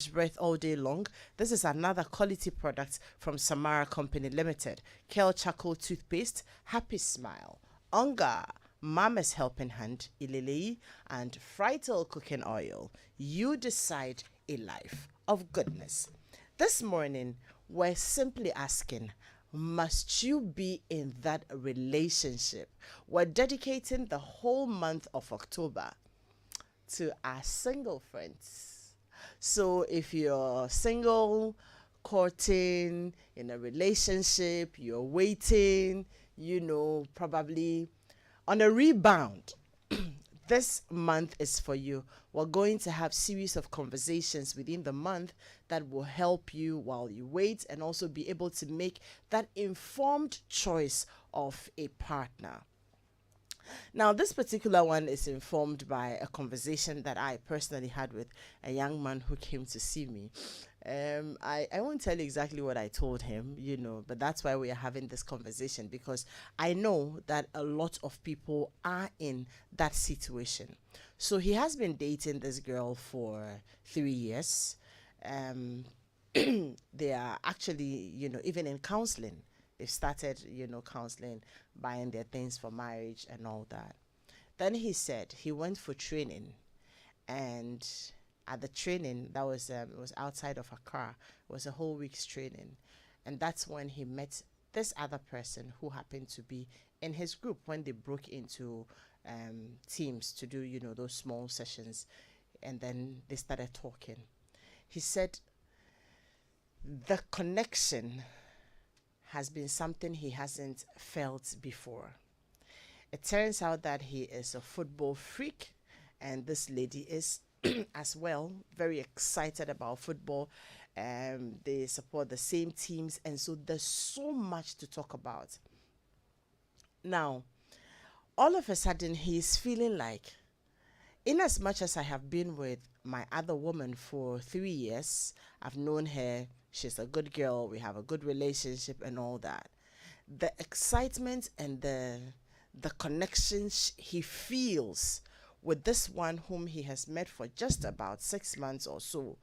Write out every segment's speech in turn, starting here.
breath all day long. This is another quality product from Samara Company Limited. Kale Charcoal Toothpaste, Happy Smile, Onga, Mama's Helping Hand, Ilili, and Frital Cooking Oil. You decide a life of goodness. This morning, we're simply asking, must you be in that relationship? We're dedicating the whole month of October to our single friends. So if you're single, courting, in a relationship, you're waiting, probably on a rebound, this month is for you. We're going to have series of conversations within the month that will help you while you wait and also be able to make that informed choice of a partner. Now, this particular one is informed by a conversation that I personally had with a young man who came to see me. I won't tell you exactly what I told him, but that's why we are having this conversation, because I know that a lot of people are in that situation. So he has been dating this girl for 3 years. They are actually, even in counseling. They've started, counseling, buying their things for marriage and all that. Then he said he went for training, and at the training, that was it was outside of Accra. It was a whole week's training, and that's when he met this other person who happened to be in his group when they broke into teams to do, those small sessions, and then they started talking. He said the connection has been something he hasn't felt before. It turns out that he is a football freak, and this lady is as well, very excited about football. They support the same teams, and so there's so much to talk about. Now, all of a sudden, he's feeling like, in as much as I have been with my other woman for 3 years, I've known her, she's a good girl, we have a good relationship and all that. The excitement and the connections he feels with this one whom he has met for just about 6 months or so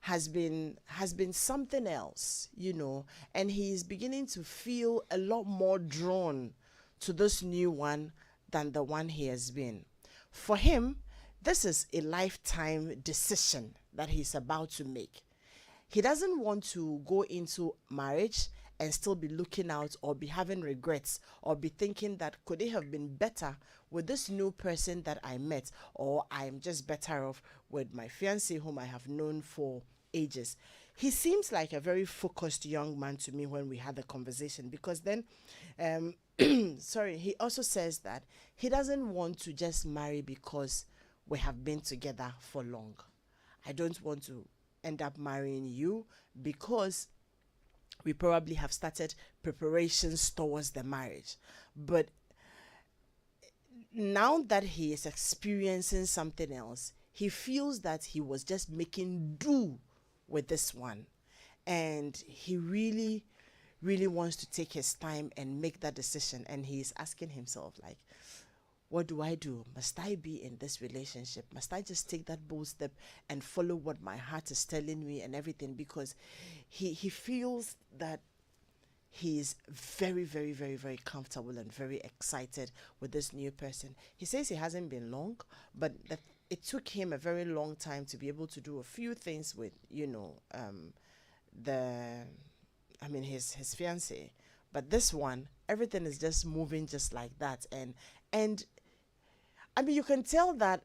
has been something else, and he's beginning to feel a lot more drawn to this new one than the one he has been. For him, this is a lifetime decision that he's about to make. He doesn't want to go into marriage and still be looking out or be having regrets or be thinking that could it have been better with this new person that I met, or I'm just better off with my fiance whom I have known for ages. He seems like a very focused young man to me when we had the conversation, because then sorry, he also says that he doesn't want to just marry because we have been together for long. I don't want to end up marrying you because we probably have started preparations towards the marriage. But now that he is experiencing something else, he feels that he was just making do with this one. And he really, really wants to take his time and make that decision. And he is asking himself, like, what do I do? Must I be in this relationship? Must I just take that bold step and follow what my heart is telling me and everything? Because he feels that he is very, very, very, very comfortable and very excited with this new person. He says it hasn't been long, but that it took him a very long time to be able to do a few things with, the, his fiance. But this one, everything is just moving just like that, and you can tell that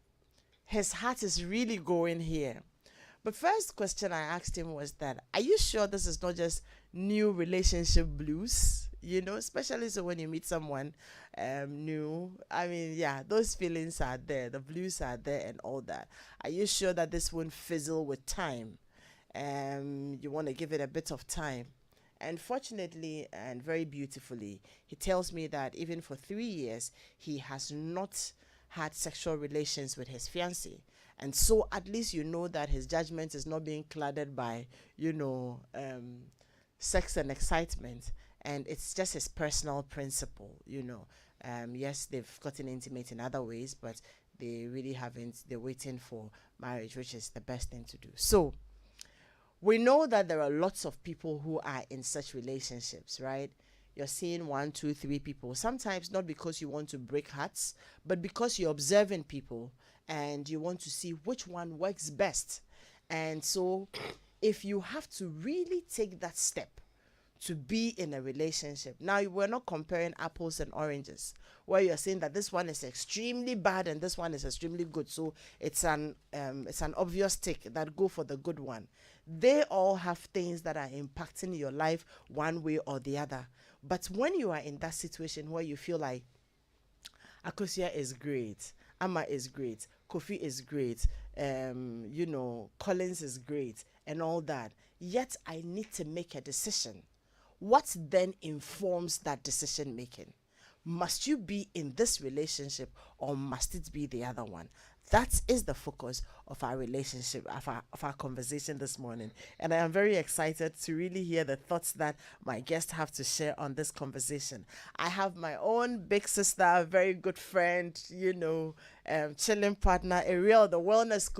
his heart is really going here. But first question I asked him was that, are you sure this is not just new relationship blues? Especially so when you meet someone new. Yeah, those feelings are there, the blues are there and all that. Are you sure that this won't fizzle with time? You want to give it a bit of time. And fortunately and very beautifully, he tells me that even for 3 years, he has not had sexual relations with his fiancée. And so at least that his judgment is not being clouded by, sex and excitement. And it's just his personal principle. Yes, they've gotten intimate in other ways, but they really haven't. They're waiting for marriage, which is the best thing to do. So We know that there are lots of people who are in such relationships, right? You're seeing one, two, three people. Sometimes not because you want to break hearts, but because you're observing people and you want to see which one works best. And so, if you have to really take that step to be in a relationship. Now, we're not comparing apples and oranges, where you're saying that this one is extremely bad and this one is extremely good. So it's an obvious tick that go for the good one. They all have things that are impacting your life one way or the other. But when you are in that situation where you feel like Akosia is great, Amma is great, Kofi is great, Collins is great, and all that, yet I need to make a decision. What then informs that decision making? Must you be in this relationship or must it be the other one? That is the focus of our relationship, of our conversation this morning. And I am very excited to really hear the thoughts that my guests have to share on this conversation. I have my own big sister, very good friend, chilling partner, Ariel, the wellness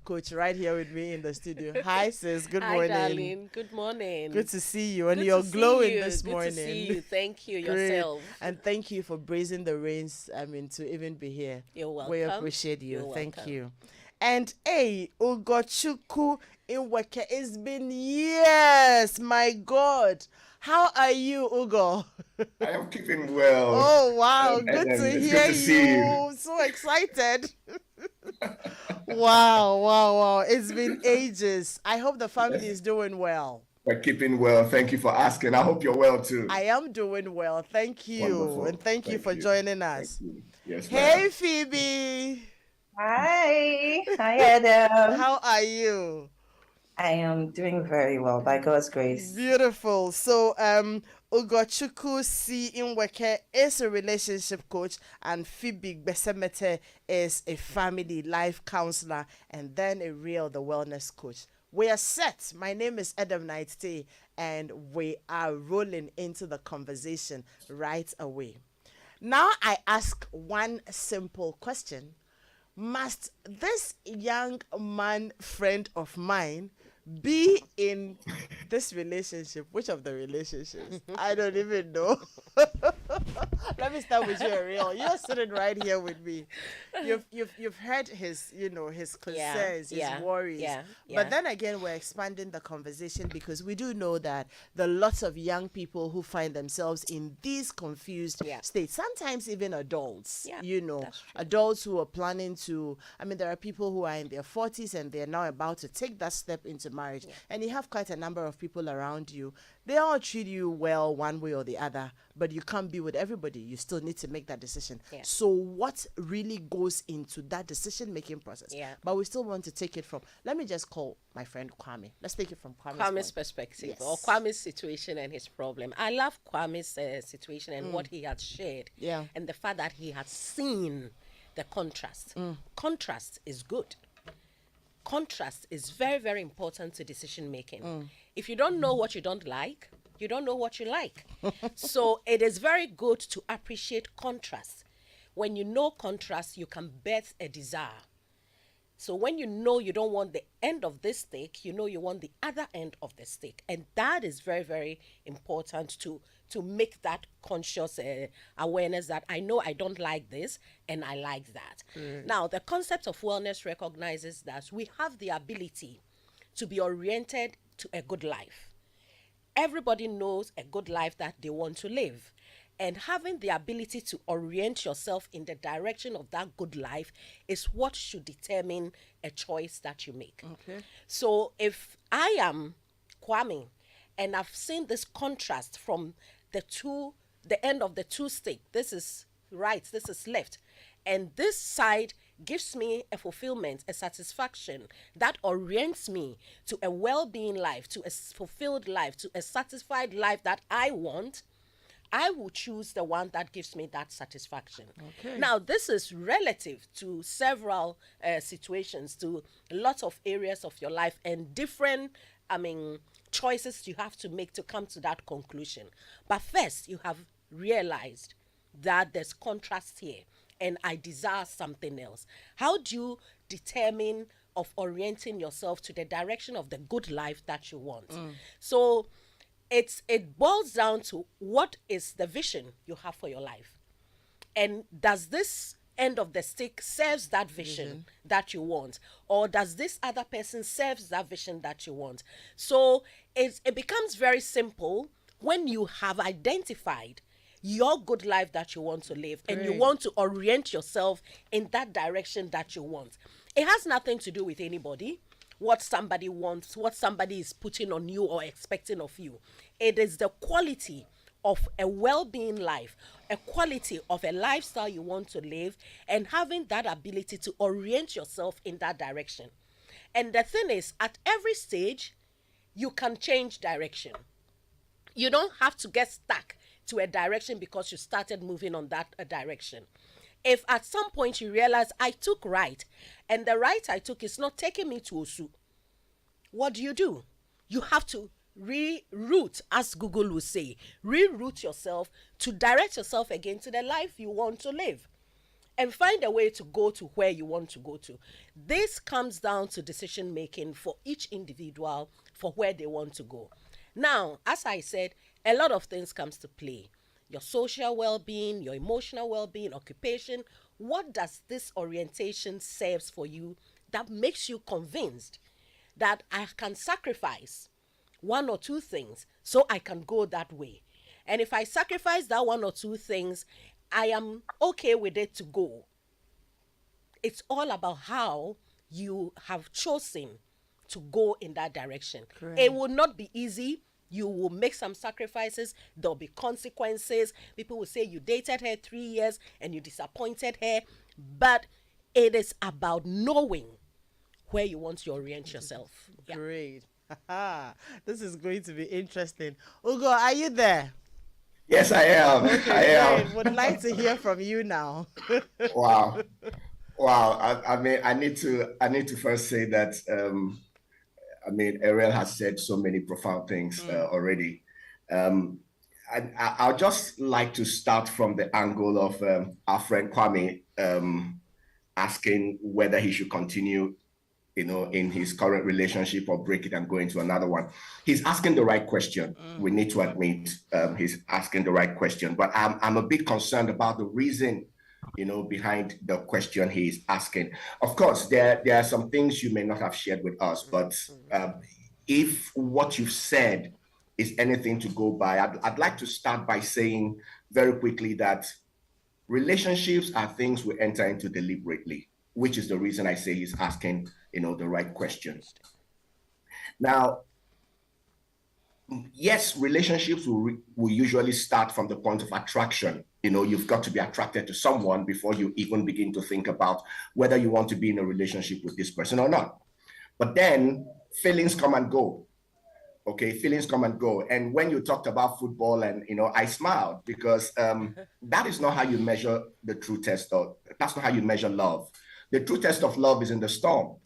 coach right here with me in the studio. Hi, sis. Good morning. Hi, darling. Good morning. Good to see you. And you're glowing this morning. Good to see you. Thank you. Yourself. And thank you for brazing the reins, to even be here. You're welcome. We appreciate you. You're Thank welcome. you. And hey, Ugochukwu Inweke, it's been years. My God. How are you, Ugo? I am keeping well. Oh, wow. Good to it's hear good to see you. So excited. Wow. It's been ages. I hope the family is doing well. We're keeping well. Thank you for asking. I hope you're well too. I am doing well. Thank you. Wonderful. And thank you for joining us. Yes, hey, ma'am. Phoebe. Hi. Hi, Edem. How are you? I am doing very well, by God's grace. Beautiful. So, Ugochukwu C. Inweke is a relationship coach, and Phoebe Besemete is a family life counselor, and then Ariel, the wellness coach. We are set. My name is Edem Knight-Tay, and we are rolling into the conversation right away. Now, I ask one simple question. Must this young man friend of mine be in this relationship? Which of the relationships? I don't even know. Let me start with you, Ariel. You're sitting right here with me. You've heard his concerns, his worries. But then again, we're expanding the conversation because we do know that there are lots of young people who find themselves in these confused states. Sometimes even adults, adults who are planning to, there are people who are in their 40s and they're now about to take that step into marriage. And you have quite a number of people around you. They all treat you well one way or the other, but you can't be with everybody. You still need to make that decision. So what really goes into that decision-making process? But we still want to take it from, let me just call my friend Kwame. Let's take it from Kwame's perspective, or Kwame's situation and his problem. I love Kwame's situation and what he has shared, and the fact that he has seen the contrast. Contrast is good. Contrast is very, very important to decision making. If you don't know what you don't like, you don't know what you like. So it is very good to appreciate contrast. When you know contrast, you can birth a desire. So when you know you don't want the end of this stick, you know you want the other end of the stick. And that is very, very important to make that conscious awareness that I know I don't like this and I like that. Now, the concept of wellness recognizes that we have the ability to be oriented to a good life. Everybody knows a good life that they want to live. And having the ability to orient yourself in the direction of that good life is what should determine a choice that you make. Okay. So if I am Kwame and I've seen this contrast from the end of the two stick, this is right, this is left, and this side gives me a fulfillment, a satisfaction that orients me to a well-being life, to a fulfilled life, to a satisfied life that I want, I will choose the one that gives me that satisfaction. Okay. Now, this is relative to several situations, to lots of areas of your life and different, choices you have to make to come to that conclusion. But first, you have realized that there's contrast here. and I desire something else. How do you determine of orienting yourself to the direction of the good life that you want? So it boils down to, what is the vision you have for your life? And does this end of the stick serves that vision that you want, or does this other person serves that vision that you want? So it becomes very simple when you have identified your good life that you want to live. Great. And you want to orient yourself in that direction that you want. It has nothing to do with anybody, what somebody wants, what somebody is putting on you or expecting of you. It is the quality of a well-being life, a quality of a lifestyle you want to live, and having that ability to orient yourself in that direction. And the thing is, at every stage, you can change direction. You don't have to get stuck to a direction because you started moving on that direction. If at some point you realize, I took right, and the right I took is not taking me to Osu, what do? You have to reroute, as Google will say, reroute yourself to direct yourself again to the life you want to live, and find a way to go to where you want to go to. This comes down to decision making for each individual for where they want to go. Now, as I said, a lot of things comes to play. Your social well-being, your emotional well-being, occupation. What does this orientation serves for you that makes you convinced that I can sacrifice one or two things so I can go that way? And if I sacrifice that one or two things, I am okay with it to go. It's all about how you have chosen to go in that direction. Correct. It will not be easy. You will make some sacrifices. There'll be consequences. People will say you dated her 3 years and you disappointed her. But it is about knowing where you want to orient yourself. Yeah. Great. This is going to be interesting. Ugo, are you there? Yes, I am. Okay, I am. Would like to hear from you now. Wow. I mean, I need to first say that Ariel has said so many profound things already. I'll just like to start from the angle of our friend Kwame asking whether he should continue, in his current relationship or break it and go into another one. He's asking the right question. We need to admit he's asking the right question, but I'm a bit concerned about the reason, behind the question he's asking. Of course, there are some things you may not have shared with us, but if what you've said is anything to go by, I'd like to start by saying very quickly that relationships are things we enter into deliberately, which is the reason I say he's asking, the right questions. Now, yes, relationships will usually start from the point of attraction. You've got to be attracted to someone before you even begin to think about whether you want to be in a relationship with this person or not. But then feelings come and go. Okay, feelings come and go. And when you talked about football, and I smiled because that is not how you measure the true test, or that's not how you measure love. The true test of love is in the storm.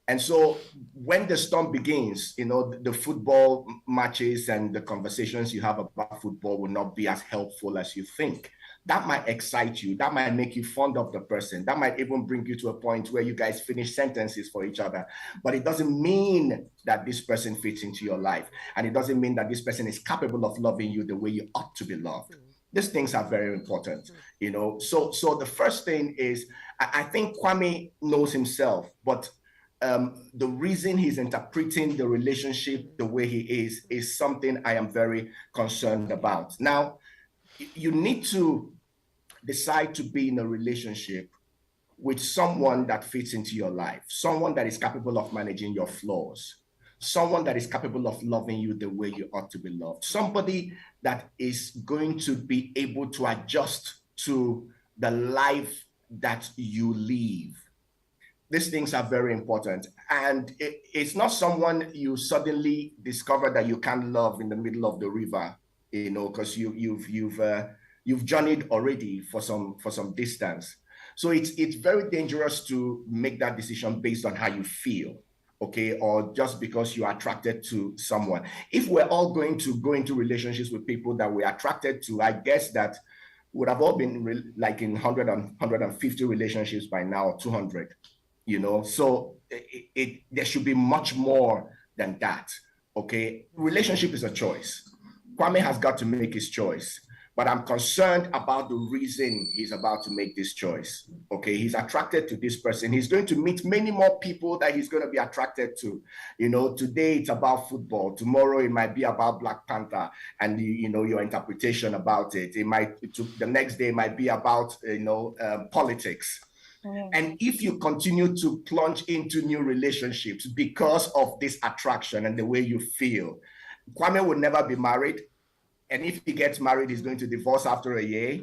And so when the storm begins, the football matches and the conversations you have about football will not be as helpful as you think. That might excite you. That might make you fond of the person. That might even bring you to a point where you guys finish sentences for each other. But it doesn't mean that this person fits into your life. And it doesn't mean that this person is capable of loving you the way you ought to be loved. These things are very important, So the first thing is, I think Kwame knows himself, but the reason he's interpreting the relationship the way he is something I am very concerned about. Now, you need to decide to be in a relationship with someone that fits into your life, someone that is capable of managing your flaws, someone that is capable of loving you the way you ought to be loved, somebody that is going to be able to adjust to the life that you live. These things are very important. And it's not someone you suddenly discover that you can't love in the middle of the river, because you've journeyed already for some distance. So it's very dangerous to make that decision based on how you feel, okay, or just because you are attracted to someone. If we're all going to go into relationships with people that we're attracted to, I guess that would have all been like in 100 and 150 relationships by now, 200, So there should be much more than that, okay? Relationship is a choice. Kwame has got to make his choice. But I'm concerned about the reason he's about to make this choice. Okay, he's attracted to this person. He's going to meet many more people that he's going to be attracted to. Today it's about football. Tomorrow it might be about Black Panther and your interpretation about it. The next day it might be about politics. And if you continue to plunge into new relationships because of this attraction and the way you feel, Kwame will never be married. And if he gets married, he's going to divorce after a year,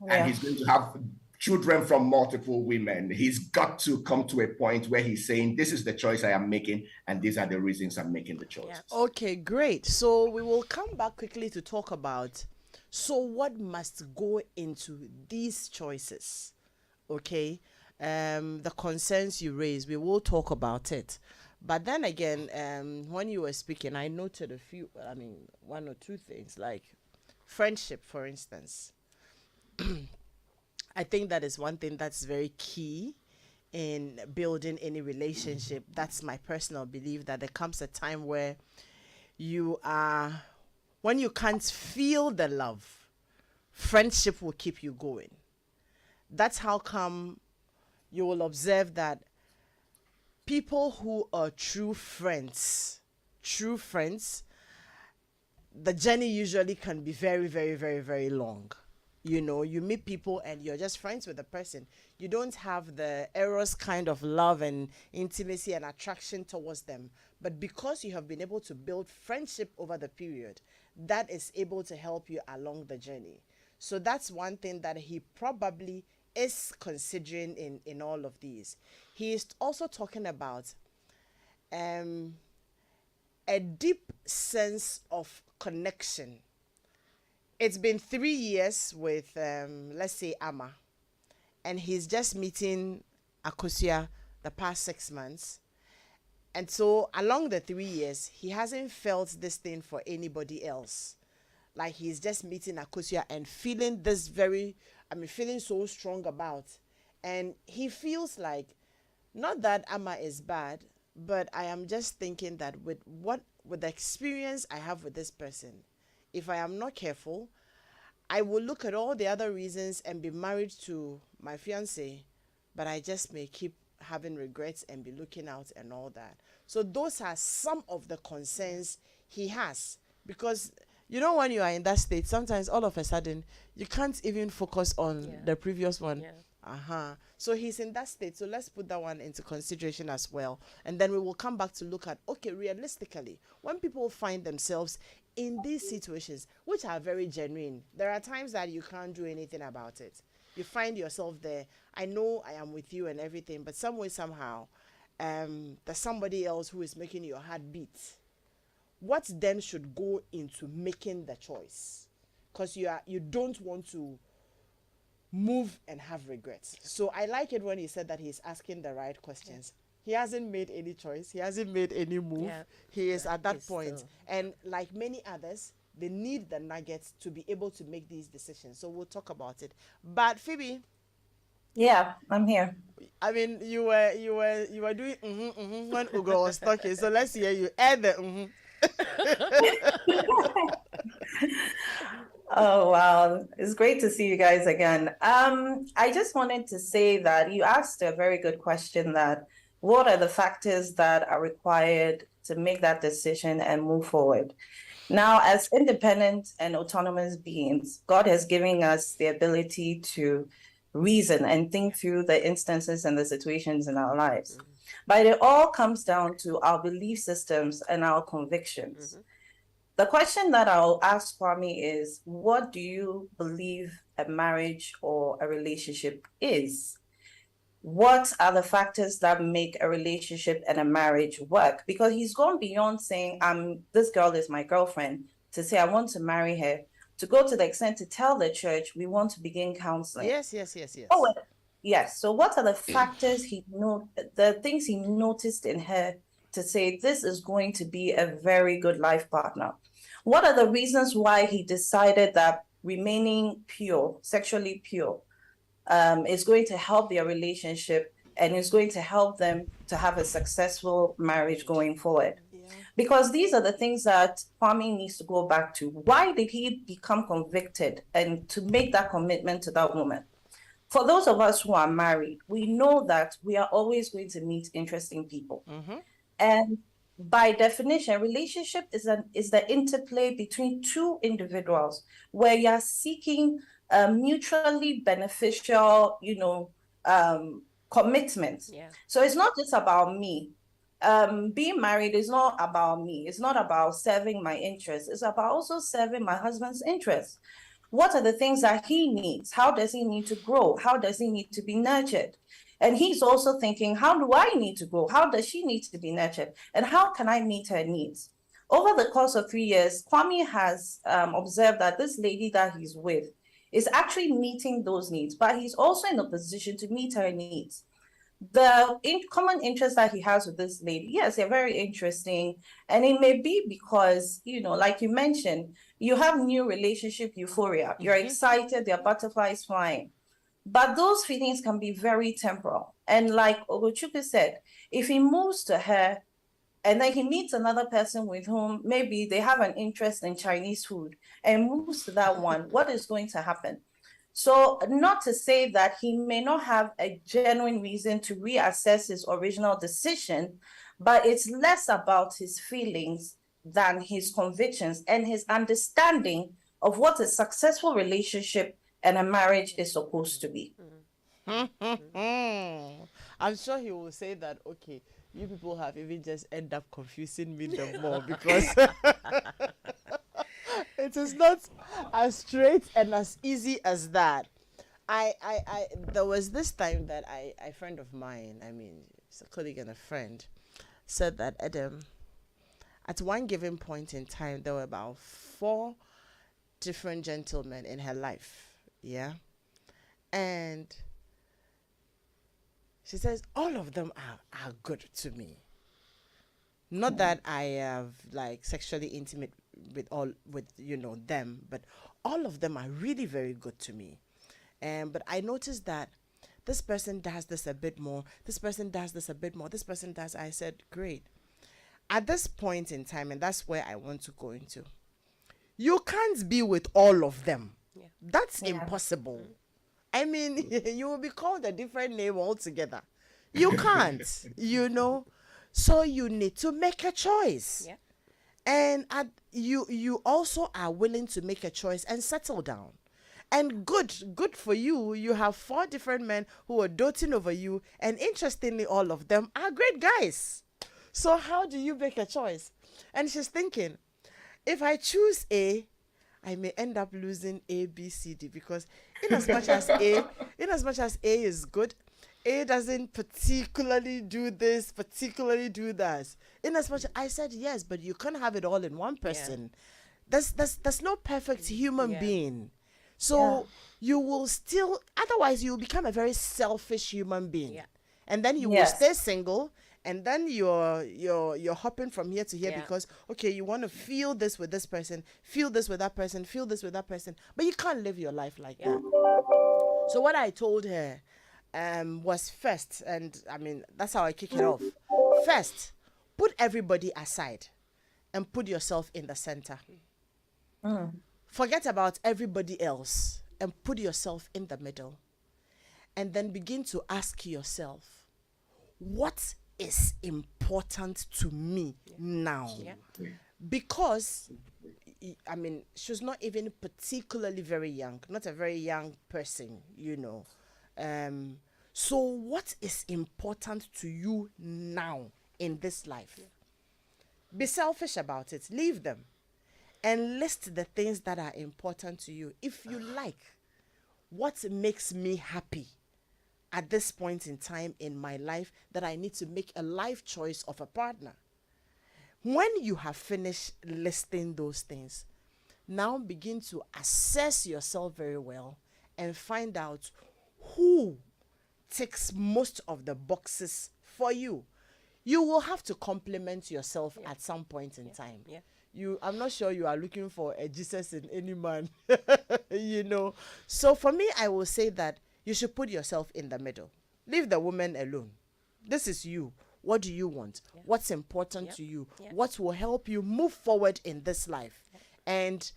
and he's going to have children from multiple women. He's got to come to a point where he's saying, this is the choice I am making, and these are the reasons I'm making the choice. Yeah. Okay, great. So we will come back quickly to talk about, so what must go into these choices? Okay, the concerns you raise, we will talk about it. But then again, when you were speaking, I noted one or two things, like friendship, for instance. I think that is one thing that's very key in building any relationship. That's my personal belief, that there comes a time where when you can't feel the love, friendship will keep you going. That's how come you will observe that people who are true friends, the journey usually can be very, very, very, very long. You meet people and you're just friends with the person. You don't have the eros kind of love and intimacy and attraction towards them. But because you have been able to build friendship over the period, that is able to help you along the journey. So that's one thing that he probably is considering in all of these. He is also talking about a deep sense of connection. It's been 3 years with, let's say, Ama, and he's just meeting Akosia the past 6 months. And so along the 3 years, he hasn't felt this thing for anybody else. Like, he's just meeting Akosia and feeling feeling so strong about. And he feels like, not that Ama is bad, but I am just thinking that with the experience I have with this person, if I am not careful, I will look at all the other reasons and be married to my fiancé, but I just may keep having regrets and be looking out and all that. So those are some of the concerns he has, because when you are in that state, sometimes all of a sudden you can't even focus on the previous one. So he's in that state. So let's put that one into consideration as well. And then we will come back to look at, okay, realistically, when people find themselves in these situations, which are very genuine, there are times that you can't do anything about it. You find yourself there. I know I am with you and everything, but some way, somehow, there's somebody else who is making your heart beat. What then should go into making the choice? Because you don't want to move and have regrets. So I like it when he said that he's asking the right questions. He hasn't made any choice. He hasn't made any move. He is at that point. And like many others, they need the nuggets to be able to make these decisions. So we'll talk about it. But Phoebe. Yeah, I'm here. I mean, you were doing when Ugo was talking. So let's hear you add the Oh, wow. It's great to see you guys again. I just wanted to say that you asked a very good question, that what are the factors that are required to make that decision and move forward? Now, as independent and autonomous beings, God has given us the ability to reason and think through the instances and the situations in our lives. But it all comes down to our belief systems and our convictions. The question that I'll ask Kwame is, what do you believe a marriage or a relationship is? What are the factors that make a relationship and a marriage work? Because he's gone beyond saying, this girl is my girlfriend, to say, I want to marry her, to go to the extent to tell the church, we want to begin counseling. Yes. Oh, yes. So what are the factors the things he noticed in her to say, this is going to be a very good life partner? What are the reasons why he decided that remaining pure, sexually pure, is going to help their relationship and is going to help them to have a successful marriage going forward. Yeah. Because these are the things that Kwame needs to go back to. Why did he become convicted and to make that commitment to that woman? For those of us who are married, we know that we are always going to meet interesting people. Mm-hmm. And by definition, relationship is the interplay between two individuals where you're seeking mutually beneficial, commitments. Yeah. So it's not just about me. Being married is not about me. It's not about serving my interests. It's about also serving my husband's interests. What are the things that he needs? How does he need to grow? How does he need to be nurtured? And he's also thinking, how do I need to grow? How does she need to be nurtured? And how can I meet her needs? Over the course of 3 years, Kwame has observed that this lady that he's with is actually meeting those needs, but he's also in a position to meet her needs. The common interest that he has with this lady, yes, they're very interesting. And it may be because, like you mentioned, you have new relationship euphoria. You're excited, there are butterflies flying. But those feelings can be very temporal. And like Ogochukwu said, if he moves to her and then he meets another person with whom maybe they have an interest in Chinese food and moves to that one, what is going to happen? So not to say that he may not have a genuine reason to reassess his original decision, but it's less about his feelings than his convictions and his understanding of what a successful relationship and a marriage is supposed to be. I'm sure he will say that, okay, you people have even just end up confusing me the more because it is not as straight and as easy as that. There was this time that a friend of mine, it's a colleague and a friend, said that Edem, at one given point in time, there were about 4 different gentlemen in her life. Yeah. And she says, all of them are good to me. Not that I have sexually intimate with them, but all of them are really very good to me. But I noticed that this person does this a bit more. This person does this a bit more. This person does. I said, great. At this point in time, and that's where I want to go into, you can't be with all of them. Yeah. That's impossible. You will be called a different name altogether. You can't, So you need to make a choice. Yeah. And you also are willing to make a choice and settle down. And good for you. You have 4 different men who are doting over you. And interestingly, all of them are great guys. So how do you make a choice? And she's thinking, if I choose A, I may end up losing A, B, C, D, because in as much as A is good, A doesn't particularly do this, particularly do that. In as much, I said yes, but you can't have it all in one person. Yeah. There's no perfect human being. So you will still, otherwise you will become a very selfish human being. Yeah. And then you will stay single. And then you're hopping from here to here because, okay, you want to feel this with this person, feel this with that person, feel this with that person. But you can't live your life like that. So what I told her was first, and that's how I kick it off. First, put everybody aside and put yourself in the center. Forget about everybody else and put yourself in the middle. And then begin to ask yourself, what is important to me now? Because she's not even particularly very young, not a very young person, so what is important to you now in this life? Be selfish about it. Leave them and list the things that are important to you. If you like, what makes me happy at this point in time in my life that I need to make a life choice of a partner? When you have finished listing those things, now begin to assess yourself very well and find out who ticks most of the boxes for you. You will have to compliment yourself at some point in time. I'm not sure you are looking for a Jesus in any man. So for me, I will say that you should put yourself in the middle. Leave the woman alone. This is you. What do you want? Yeah. What's important to you? Yeah. What will help you move forward in this life? Yeah. And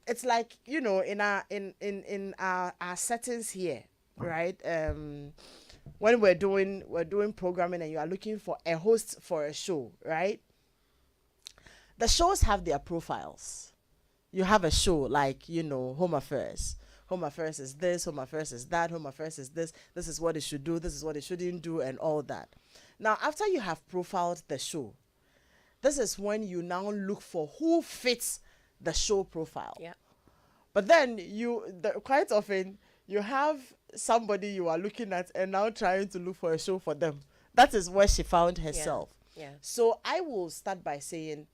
it's like, in our settings here, right? When we're doing programming and you are looking for a host for a show, right? The shows have their profiles. You have a show like, Home Affairs. Home Affairs is this, Home Affairs is that, Home Affairs is this is what it should do, this is what it shouldn't do, and all that. Now, after you have profiled the show, this is when you now look for who fits the show profile. Yeah. But then quite often you have somebody you are looking at and now trying to look for a show for them. That is where she found herself. Yeah. So I will start by saying,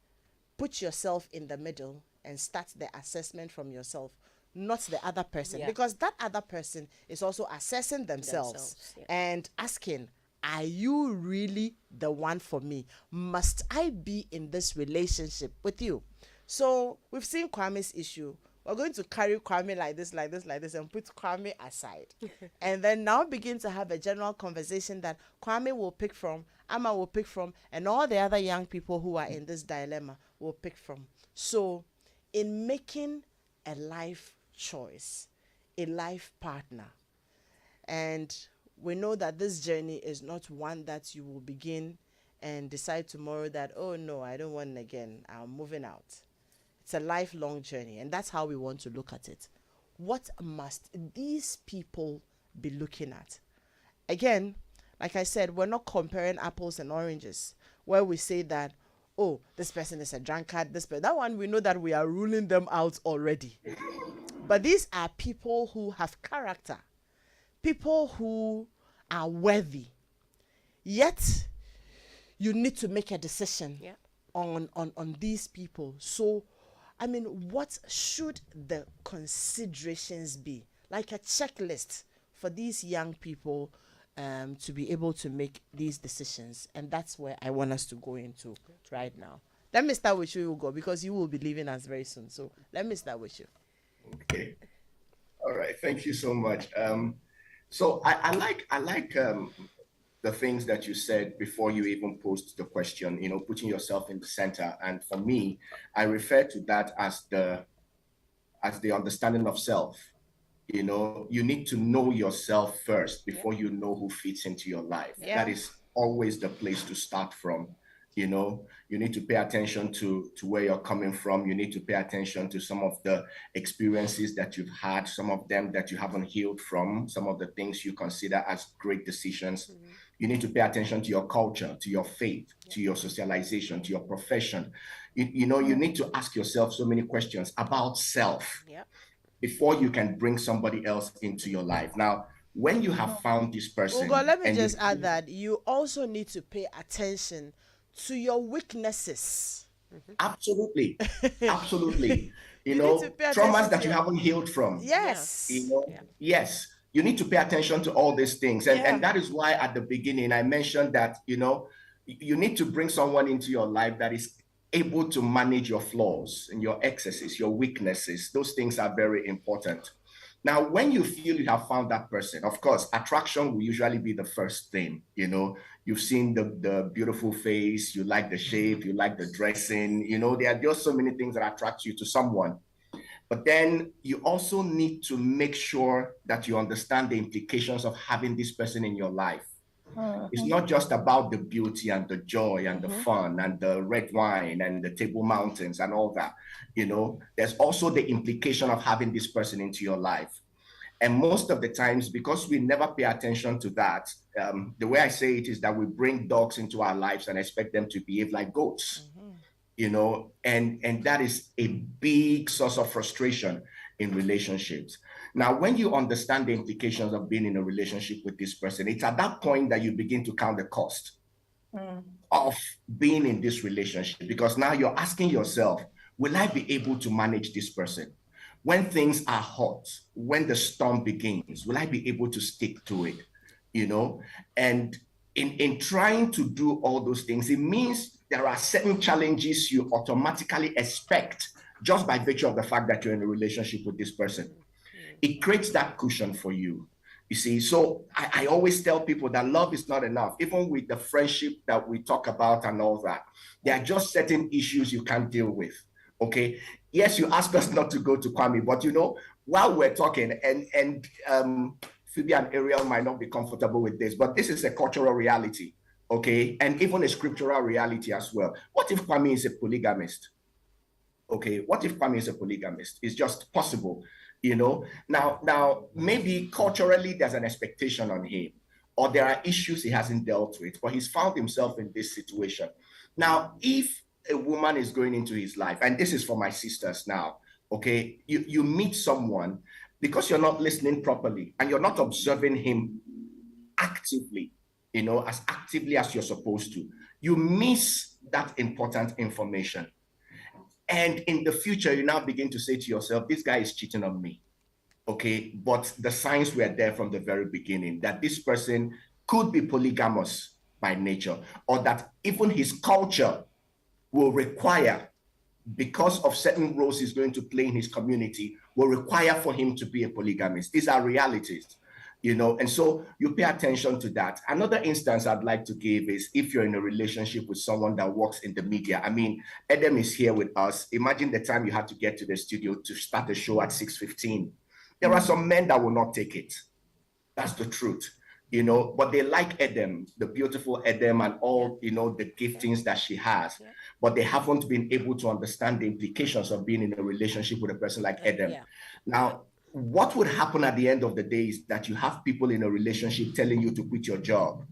put yourself in the middle and start the assessment from yourself, not the other person, because that other person is also assessing themselves. And asking, are you really the one for me? Must I be in this relationship with you? So we've seen Kwame's issue. We're going to carry Kwame like this, and put Kwame aside. And then now begin to have a general conversation that Kwame will pick from, Amma will pick from, and all the other young people who are in this dilemma will pick from. So in making a life choice, a life partner, and we know that this journey is not one that you will begin and decide tomorrow that, oh no, I don't want it again, I'm moving out. It's a lifelong journey, and that's how we want to look at it. What must these people be looking at? Again, like I said, we're not comparing apples and oranges, where we say that, oh, this person is a drunkard, that one we know that we are ruling them out already. But these are people who have character, people who are worthy. Yet, you need to make a decision on these people. So, what should the considerations be? Like a checklist for these young people to be able to make these decisions. And that's where I want us to go into right now. Let me start with you, Hugo, because you will be leaving us very soon. So let me start with you. Okay. All right. Thank you so much. So I like the things that you said before you even posed the question, putting yourself in the center. And for me, I refer to that as the understanding of self. You need to know yourself first before you know who fits into your life. Yeah. That is always the place to start from. You need to pay attention to where you're coming from. You need to pay attention to some of the experiences that you've had, some of them that you haven't healed from, some of the things you consider as great decisions. Mm-hmm. You need to pay attention to your culture, to your faith, to your socialization, to your profession. You need to ask yourself so many questions about self before you can bring somebody else into your life. Now, when you have found this person... Ugo, let me just add that you also need to pay attention to your weaknesses. Mm-hmm. Absolutely. Absolutely. Traumas that you haven't healed from. Yes. Yes. You need to pay attention to all these things. And that is why at the beginning I mentioned that, you need to bring someone into your life that is able to manage your flaws and your excesses, your weaknesses. Those things are very important. Now, when you feel you have found that person, of course, attraction will usually be the first thing. You've seen the beautiful face, you like the shape, you like the dressing, there are just so many things that attract you to someone. But then you also need to make sure that you understand the implications of having this person in your life. It's not just about the beauty and the joy and the fun and the red wine and the Table Mountains and all that. There's also the implication of having this person into your life. And most of the times, because we never pay attention to that, the way I say it is that we bring dogs into our lives and expect them to behave like goats, and that is a big source of frustration in relationships. Now, when you understand the implications of being in a relationship with this person, it's at that point that you begin to count the cost of being in this relationship, because now you're asking yourself, will I be able to manage this person? When things are hot, when the storm begins, will I be able to stick to it? And in trying to do all those things, it means there are certain challenges you automatically expect just by virtue of the fact that you're in a relationship with this person. It creates that cushion for you. You see, so I always tell people that love is not enough, even with the friendship that we talk about and all that. There are just certain issues you can't deal with. Okay. Yes, you asked us not to go to Kwame, but you know, while we're talking, and Phoebe and Ariel might not be comfortable with this, but this is a cultural reality, okay, and even a scriptural reality as well. What if Kwame is a polygamist? Okay, what if Kwame is a polygamist? It's just possible, you know. Now, maybe culturally there's an expectation on him, or there are issues he hasn't dealt with, but he's found himself in this situation. Now, if a woman is going into his life, and this is for my sisters now, okay, you meet someone because you're not listening properly and you're not observing him actively, you know, as actively as you're supposed to, you miss that important information. And in the future, you now begin to say to yourself, this guy is cheating on me. Okay, but the signs were there from the very beginning that this person could be polygamous by nature, or that even his culture will require, because of certain roles he's going to play in his community, will require for him to be a polygamist. These are realities, you know, and so you pay attention to that. Another instance I'd like to give is if you're in a relationship with someone that works in the media. I mean, Edem is here with us. Imagine the time you had to get to the studio to start the show at 6:15. There are some men that will not take it. That's the truth, you know, but they like Edem, the beautiful Edem, and all, you know, the giftings that she has, but they haven't been able to understand the implications of being in a relationship with a person like Edem. Now, what would happen at the end of the day is that you have people in a relationship telling you to quit your job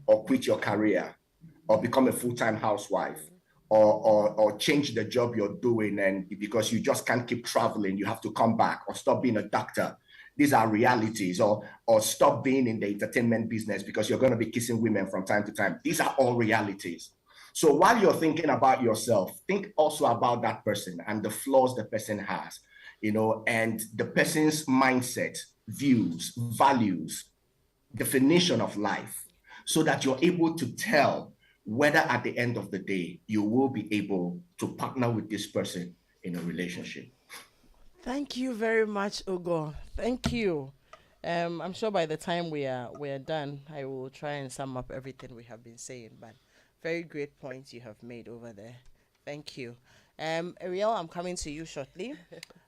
or quit your career or become a full-time housewife or change the job you're doing, and because you just can't keep traveling, you have to come back, or stop being a doctor. These are realities, or stop being in the entertainment business because you're going to be kissing women from time to time. These are all realities. So while you're thinking about yourself, think also about that person and the flaws the person has, you know, and the person's mindset, views, values, definition of life, so that you're able to tell whether at the end of the day you will be able to partner with this person in a relationship. Thank you very much, Ugo. Thank you. I'm sure by the time we are done, I will try and sum up everything we have been saying. But very great points you have made over there. Thank you. Ariel, I'm coming to you shortly.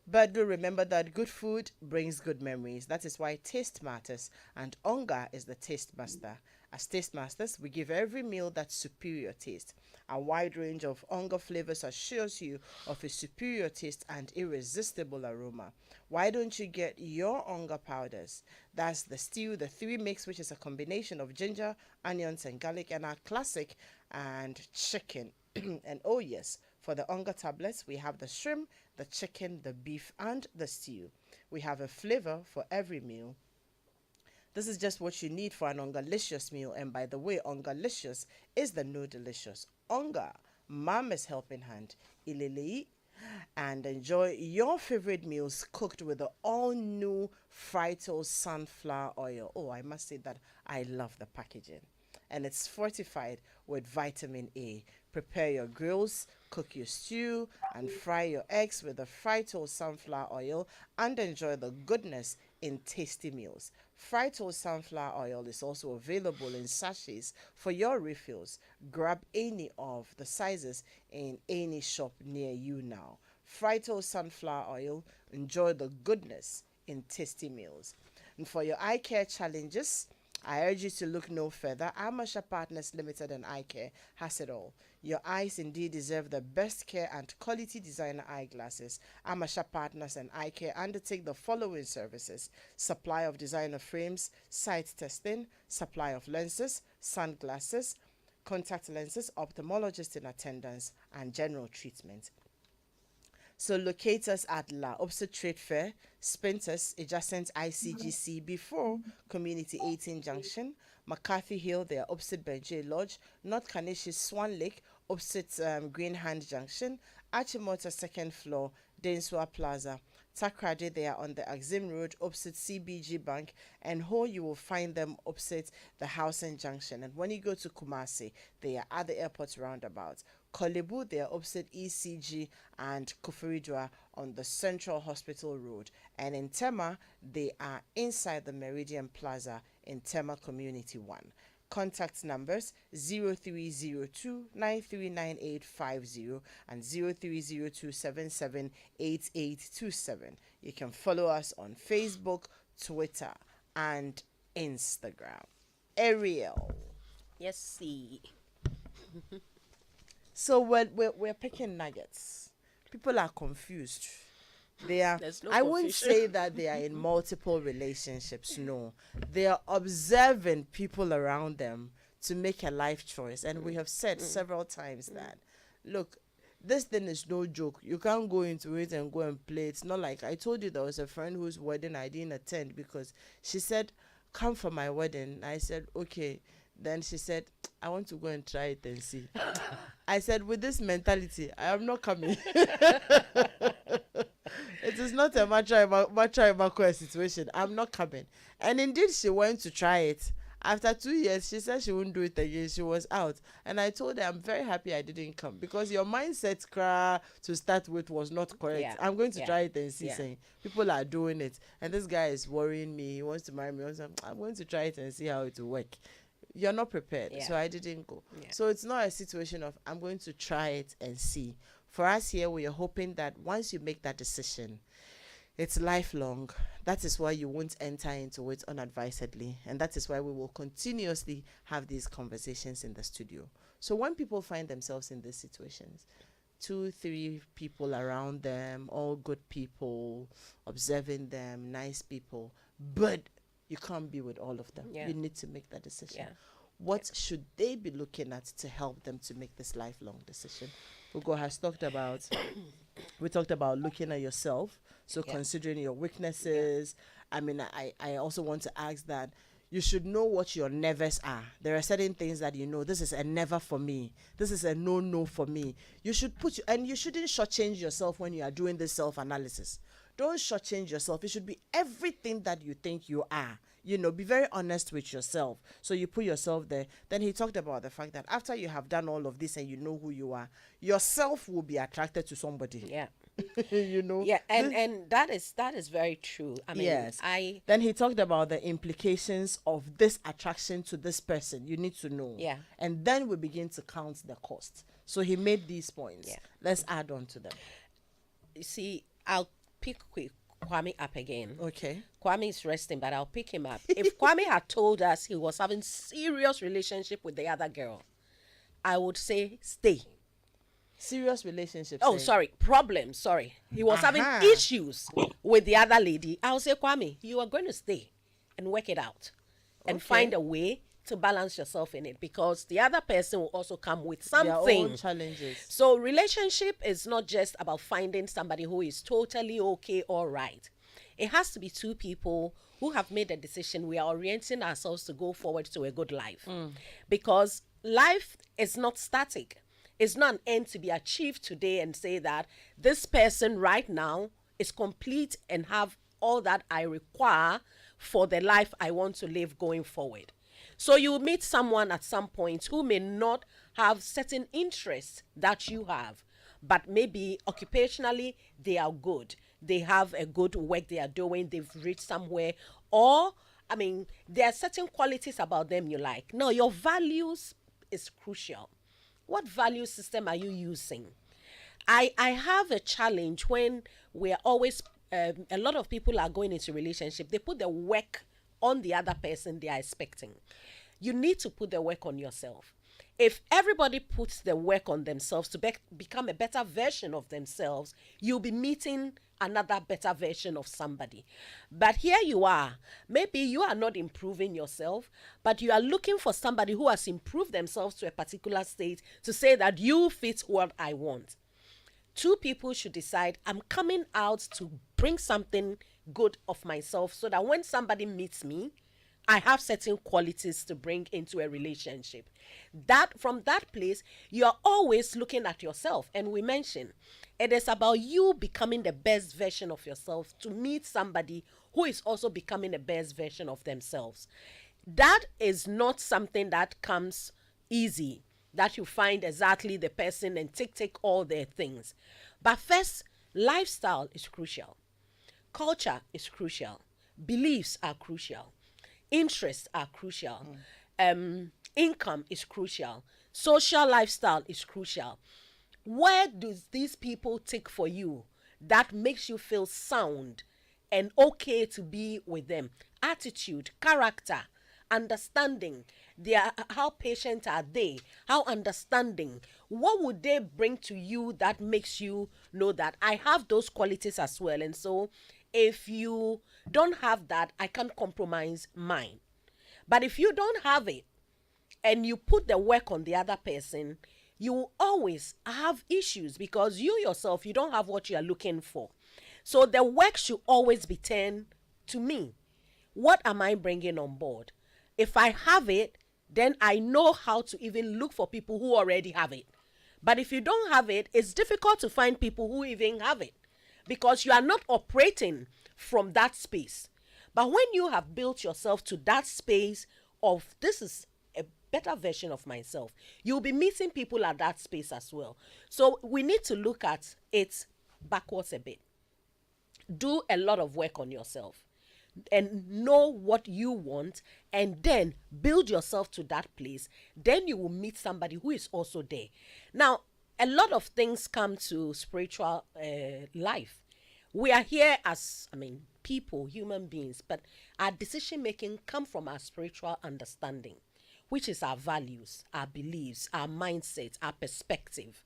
But do remember that good food brings good memories. That is why taste matters, and Onga is the taste master. As taste masters, we give every meal that superior taste. A wide range of Onga flavors assures you of a superior taste and irresistible aroma. Why don't you get your Onga powders? That's the stew, the three mix, which is a combination of ginger, onions, and garlic, and our classic and chicken. And oh yes, for the Onga tablets, we have the shrimp, the chicken, the beef, and the stew. We have a flavor for every meal. This is just what you need for an Ongalicious meal. And by the way, Ongalicious is the no delicious. Onga, Mama's helping hand. Ilili. And enjoy your favorite meals cooked with the all-new Frito sunflower oil. Oh, I must say that I love the packaging. And it's fortified with vitamin A. Prepare your grills, cook your stew, and fry your eggs with the Frito sunflower oil and enjoy the goodness in tasty meals. Frito sunflower oil is also available in sachets for your refills. Grab any of the sizes in any shop near you now. Frito sunflower oil, enjoy the goodness in tasty meals. And for your eye care challenges, I urge you to look no further. Amasha Partners Limited and Eye Care has it all. Your eyes indeed deserve the best care and quality designer eyeglasses. Amasha Partners and Eye Care undertake the following services: supply of designer frames, sight testing, supply of lenses, sunglasses, contact lenses, ophthalmologist in attendance, and general treatment. So locate us at La Opposite Trade Fair, Spinters, adjacent ICGC before Community 18 Junction, McCarthy Hill, they are opposite Benjay Lodge, North Kanishi's Swan Lake, opposite Green Hand Junction, Achimota second floor, Densua Plaza, Takrady, they are on the Axim Road, opposite CBG Bank. And Ho, you will find them opposite the Housing Junction. And when you go to Kumasi, they are at the airport roundabout. Kolebu, they are opposite ECG and Kufuridua on the Central Hospital Road. And in Tema, they are inside the Meridian Plaza in Tema Community 1. Contact numbers 0302 939850 and 0302 778827. You can follow us on Facebook, Twitter, and Instagram. Ariel. Yes, see. So we're picking nuggets. People are confused. They are. No I wouldn't say that they are in multiple relationships. No, they are observing people around them to make a life choice. And we have said several times that, look, this thing is no joke. You can't go into it and go and play. It's not like I told you there was a friend whose wedding I didn't attend because she said, "Come for my wedding." I said, "Okay." Then she said, "I want to go and try it and see." I said, with this mentality, I am not coming. It is not a macho situation. I'm not coming. And indeed, she went to try it. After 2 years, she said she wouldn't do it again. She was out. And I told her, I'm very happy I didn't come because your mindset to start with was not correct. Yeah. I'm going to try it and see. Saying people are doing it. And this guy is worrying me. He wants to marry me. I'm going to try it and see how it will work. You're not prepared. Yeah. So I didn't go. Yeah. So it's not a situation of I'm going to try it and see. For us here, we are hoping that once you make that decision, it's lifelong. That is why you won't enter into it unadvisedly. And that is why we will continuously have these conversations in the studio. So when people find themselves in these situations, 2-3 people around them, all good people, observing them, nice people, but you can't be with all of them. Yeah. You need to make that decision. Yeah. What should they be looking at to help them to make this lifelong decision? Ugo has talked about, we talked about looking at yourself. So considering your weaknesses, I mean, I also want to ask that you should know what your nevers are. There are certain things that you know, this is a never for me. This is a no for me. You should and you shouldn't shortchange yourself when you are doing this self-analysis. Don't shortchange yourself. It should be everything that you think you are. You know, be very honest with yourself. So you put yourself there. Then he talked about the fact that after you have done all of this and you know who you are, yourself will be attracted to somebody. Yeah. You know. Yeah, and that is very true. I mean, yes. Then he talked about the implications of this attraction to this person. You need to know. Yeah. And then we begin to count the cost. So he made these points. Yeah. Let's add on to them. You see, I'll pick Kwame up again. Okay. Kwame is resting, but I'll pick him up. If Kwame had told us he was having serious relationship with the other girl, I would say stay. Serious relationship. Oh, sorry. Problem. Sorry. He was having issues with the other lady. I'll say, Kwame, you are going to stay and work it out and find a way to balance yourself in it, because the other person will also come with something. Their own challenges. So relationship is not just about finding somebody who is totally okay or right. It has to be two people who have made a decision. We are orienting ourselves to go forward to a good life. Because life is not static. It's not an end to be achieved today and say that this person right now is complete and have all that I require for the life I want to live going forward. So you meet someone at some point who may not have certain interests that you have, but maybe occupationally they are good. They have a good work they are doing. They've reached somewhere. Or, I mean, there are certain qualities about them you like. No, your values is crucial. What value system are you using? I have a challenge when we're always, a lot of people are going into relationship. They put the work on the other person they are expecting. You need to put the work on yourself. If everybody puts the work on themselves to become a better version of themselves, you'll be meeting another better version of somebody. But here you are. Maybe you are not improving yourself, but you are looking for somebody who has improved themselves to a particular state to say that you fit what I want. Two people should decide, I'm coming out to bring something good of myself so that when somebody meets me, I have certain qualities to bring into a relationship. That from that place, you are always looking at yourself. And we mentioned it is about you becoming the best version of yourself to meet somebody who is also becoming the best version of themselves. That is not something that comes easy, that you find exactly the person and take all their things. But first, lifestyle is crucial. Culture is crucial. Beliefs are crucial. Interests are crucial. Income is crucial. Social lifestyle is crucial. Where do these people take for you that makes you feel sound and okay to be with them? Attitude, character, understanding. How patient are they? How understanding? What would they bring to you that makes you know that I have those qualities as well? And so if you don't have that, I can't compromise mine. But if you don't have it and you put the work on the other person, you will always have issues because you yourself, you don't have what you are looking for. So the work should always be turned to me. What am I bringing on board? If I have it, then I know how to even look for people who already have it. But if you don't have it, it's difficult to find people who even have it because you are not operating from that space. But when you have built yourself to that space of this is a better version of myself, you'll be meeting people at that space as well. So we need to look at it backwards a bit. Do a lot of work on yourself and know what you want and then build yourself to that place. Then you will meet somebody who is also there. Now, a lot of things come to spiritual life. We are here as, people, human beings, but our decision making come from our spiritual understanding, which is our values, our beliefs, our mindset, our perspective.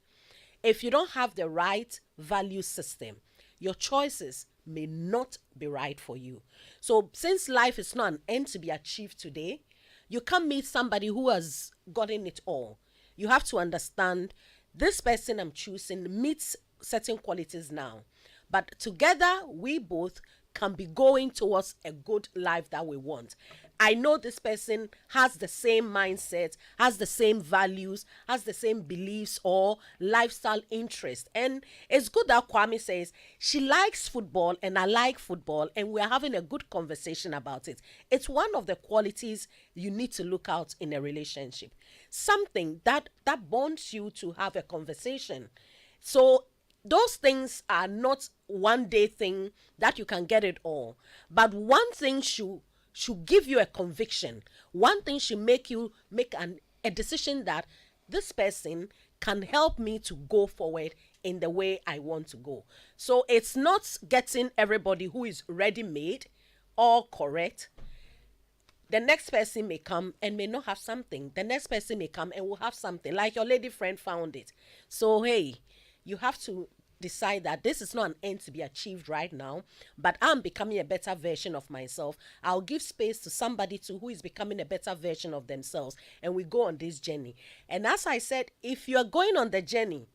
If you don't have the right value system, your choices may not be right for you. So since life is not an end to be achieved today, you can't meet somebody who has gotten it all. You have to understand this person I'm choosing meets certain qualities now. But together, we both can be going towards a good life that we want. I know this person has the same mindset, has the same values, has the same beliefs or lifestyle interest. And it's good that Kwame says she likes football and I like football and we're having a good conversation about it. It's one of the qualities you need to look out in a relationship. Something that bonds you to have a conversation. So those things are not one day thing that you can get it all. But one thing should give you a conviction. One thing should make you make a decision that this person can help me to go forward in the way I want to go. So it's not getting everybody who is ready-made or correct. The next person may come and may not have something. The next person may come and will have something. Like your lady friend found it. So, hey, you have to decide that this is not an end to be achieved right now, but I'm becoming a better version of myself. I'll give space to somebody who is becoming a better version of themselves, and we go on this journey. And as I said, if you're going on the journey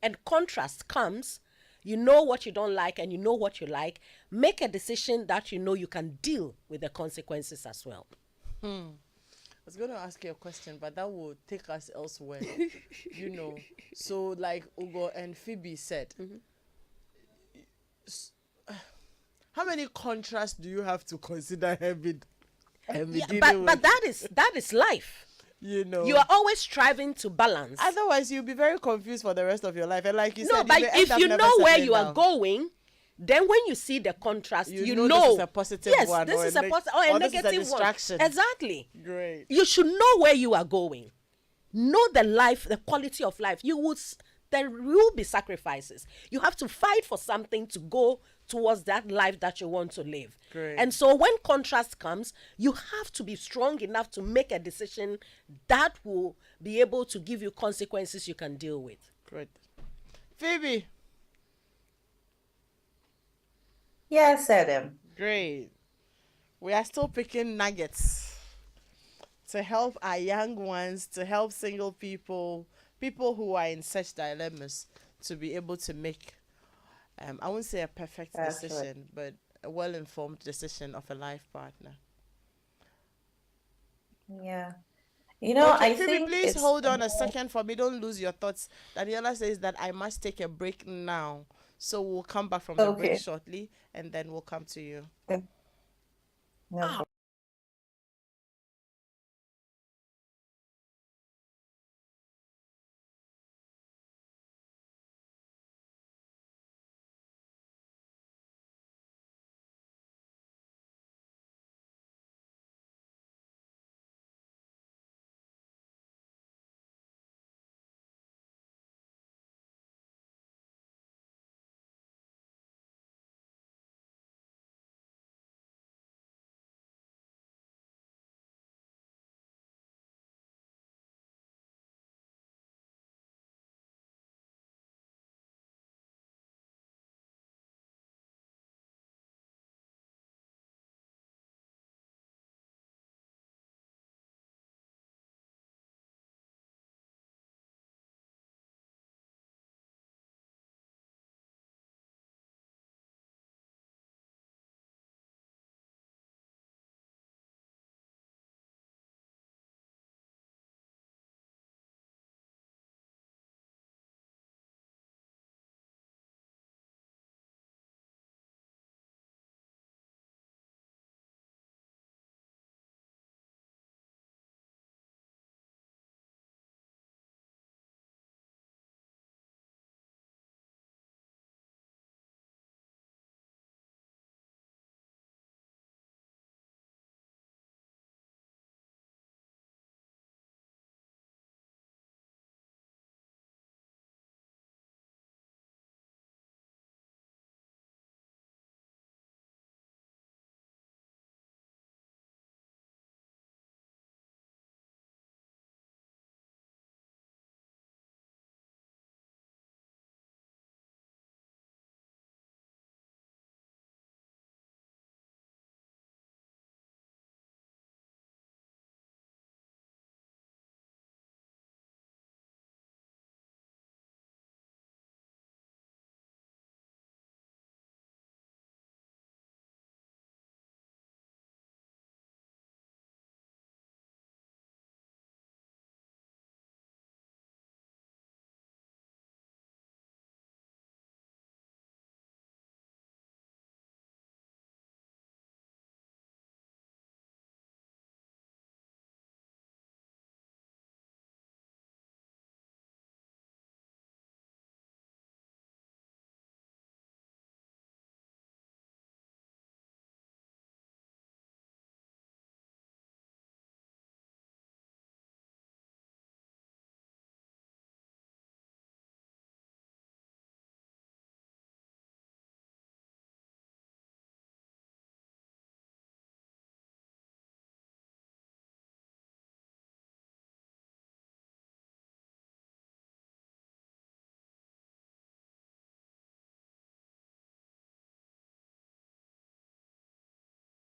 and contrast comes, you know what you don't like and you know what you like, make a decision that you know you can deal with the consequences as well. I was going to ask you a question, but that will take us elsewhere. So like Ugo and Phoebe said, how many contrasts do you have to consider having? But that is life. You are always striving to balance. Otherwise, you'll be very confused for the rest of your life. And like you said, but if you know where you are going, then when you see the contrast, you know this is a positive one. Yes, this is a positive or a negative one. Exactly. Great. You should know where you are going. Know the life, the quality of life. There will be sacrifices. You have to fight for something to go towards that life that you want to live. Great. And so when contrast comes, you have to be strong enough to make a decision that will be able to give you consequences you can deal with. Great. Phoebe. Yes, Edem. Great. We are still picking nuggets to help our young ones, to help single people who are in such dilemmas to be able to make, I won't say a perfect decision, but a well-informed decision of a life partner. Yeah. You know, Okay, I Phoebe, think please it's hold on a second for me. Don't lose your thoughts. Daniela says that I must take a break now. So we'll come back from the break okay. shortly and then we'll come to you. No problem.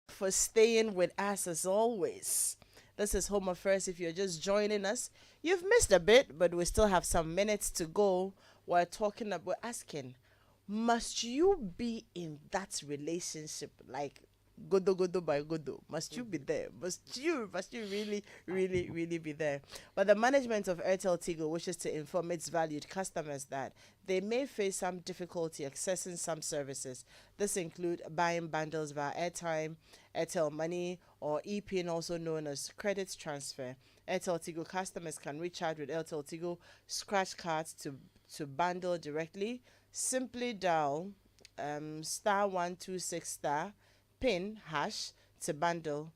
For staying with us as always. This is Home Affairs. If you're just joining us, you've missed a bit, but we still have some minutes to go. We're asking, must you be in that relationship like godo godo by godo? Must you be there? Must you really be there? But the management of Airtel Tigo wishes to inform its valued customers that they may face some difficulty accessing some services. This include buying bundles via airtime, Airtel Money, or ePIN, also known as credit transfer. Airtel Tigo customers can recharge with Airtel Tigo scratch cards to bundle directly. Simply dial star 126 star pin hash to bundle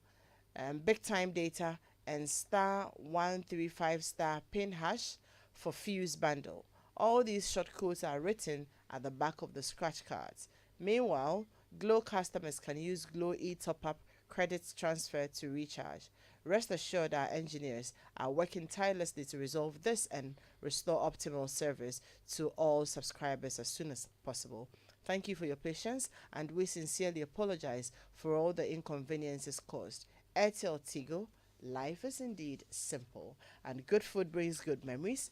big time data and star 135 star pin hash for fuse bundle. All these short codes are written at the back of the scratch cards. Meanwhile, Glow customers can use Glow e-top up credit transfer to recharge. Rest assured our engineers are working tirelessly to resolve this and restore optimal service to all subscribers as soon as possible. Thank you for your patience, and we sincerely apologize for all the inconveniences caused. Airtel Tigo, life is indeed simple, and good food brings good memories.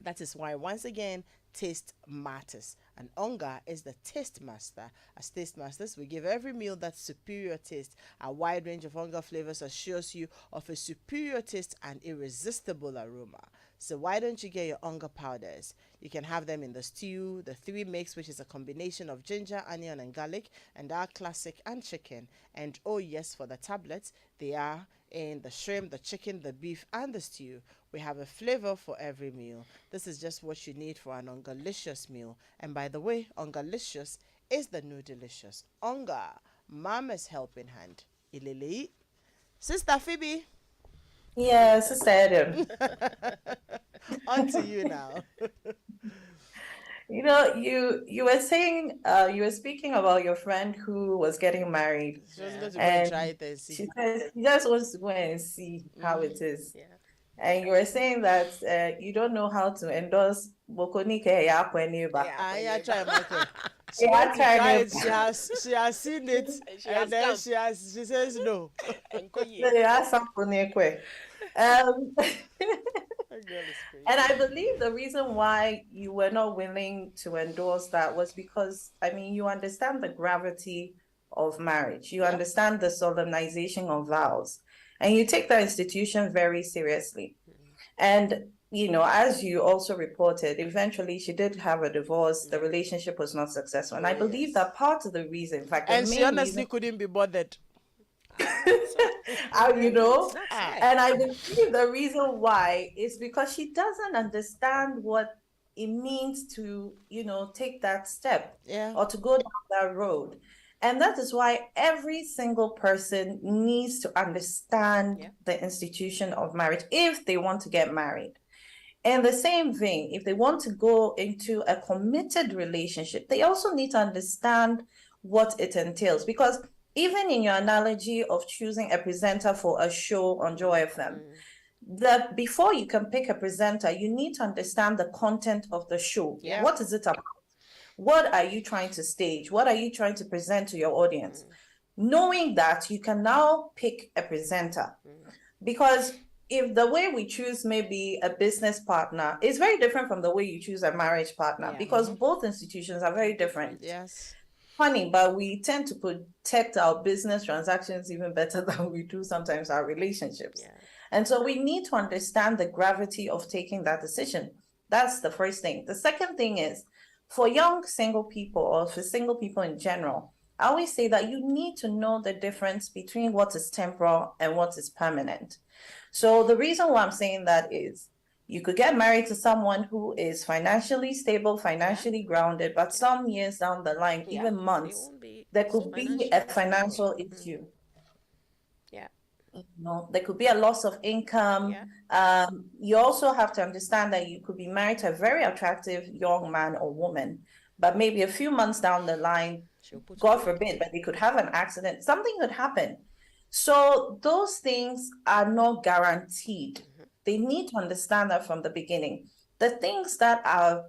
That is why, once again, taste matters. And Onga is the taste master. As taste masters, we give every meal that superior taste. A wide range of Onga flavors assures you of a superior taste and irresistible aroma. So why don't you get your Onga powders? You can have them in the stew, the 3 mix, which is a combination of ginger, onion, and garlic, and our classic and chicken. And oh yes, for the tablets, they are in the shrimp, the chicken, the beef, and the stew. We have a flavor for every meal. This is just what you need for an Ongalicious meal. And by the way, Ongalicious is the new delicious. Onga, Mama's helping hand. Ilili. Sister Phoebe. Yes, Sister Edem. On to you now. You were saying, you were speaking about your friend who was getting married. She was going to go and try it and see. She says she just wants to go and see how it is. Yeah. And you were saying that you don't know how to endorse Bokonike Yakweneba. Yeah, try Michael. She has seen it, and then she says no. And I believe the reason why you were not willing to endorse that was because, I mean, you understand the gravity of marriage. You understand the solemnization of vows, and you take that institution very seriously. And as you also reported, eventually she did have a divorce. The relationship was not successful. And I believe that part of the reason, in fact, and she honestly couldn't be bothered. And I believe the reason why is because she doesn't understand what it means to, take that step or to go down that road. And that is why every single person needs to understand the institution of marriage if they want to get married. In the same vein, if they want to go into a committed relationship, they also need to understand what it entails. Because even in your analogy of choosing a presenter for a show on Joy FM, that before you can pick a presenter, you need to understand the content of the show. Yeah. What is it about? What are you trying to stage? What are you trying to present to your audience? Knowing that, you can now pick a presenter. Because if the way we choose maybe a business partner is very different from the way you choose a marriage partner, because both institutions are very different. Yes. Funny, but we tend to protect our business transactions even better than we do sometimes our relationships. Yeah. And so we need to understand the gravity of taking that decision. That's the first thing. The second thing is, for young single people, or for single people in general, I always say that you need to know the difference between what is temporal and what is permanent. So the reason why I'm saying that is, you could get married to someone who is financially stable, financially grounded, but some years down the line, even months, there could be a financial issue. There could be a loss of income. You also have to understand that you could be married to a very attractive young man or woman, but maybe a few months down the line, God forbid, but they could have an accident. Something could happen. So those things are not guaranteed. They need to understand that from the beginning. The things that are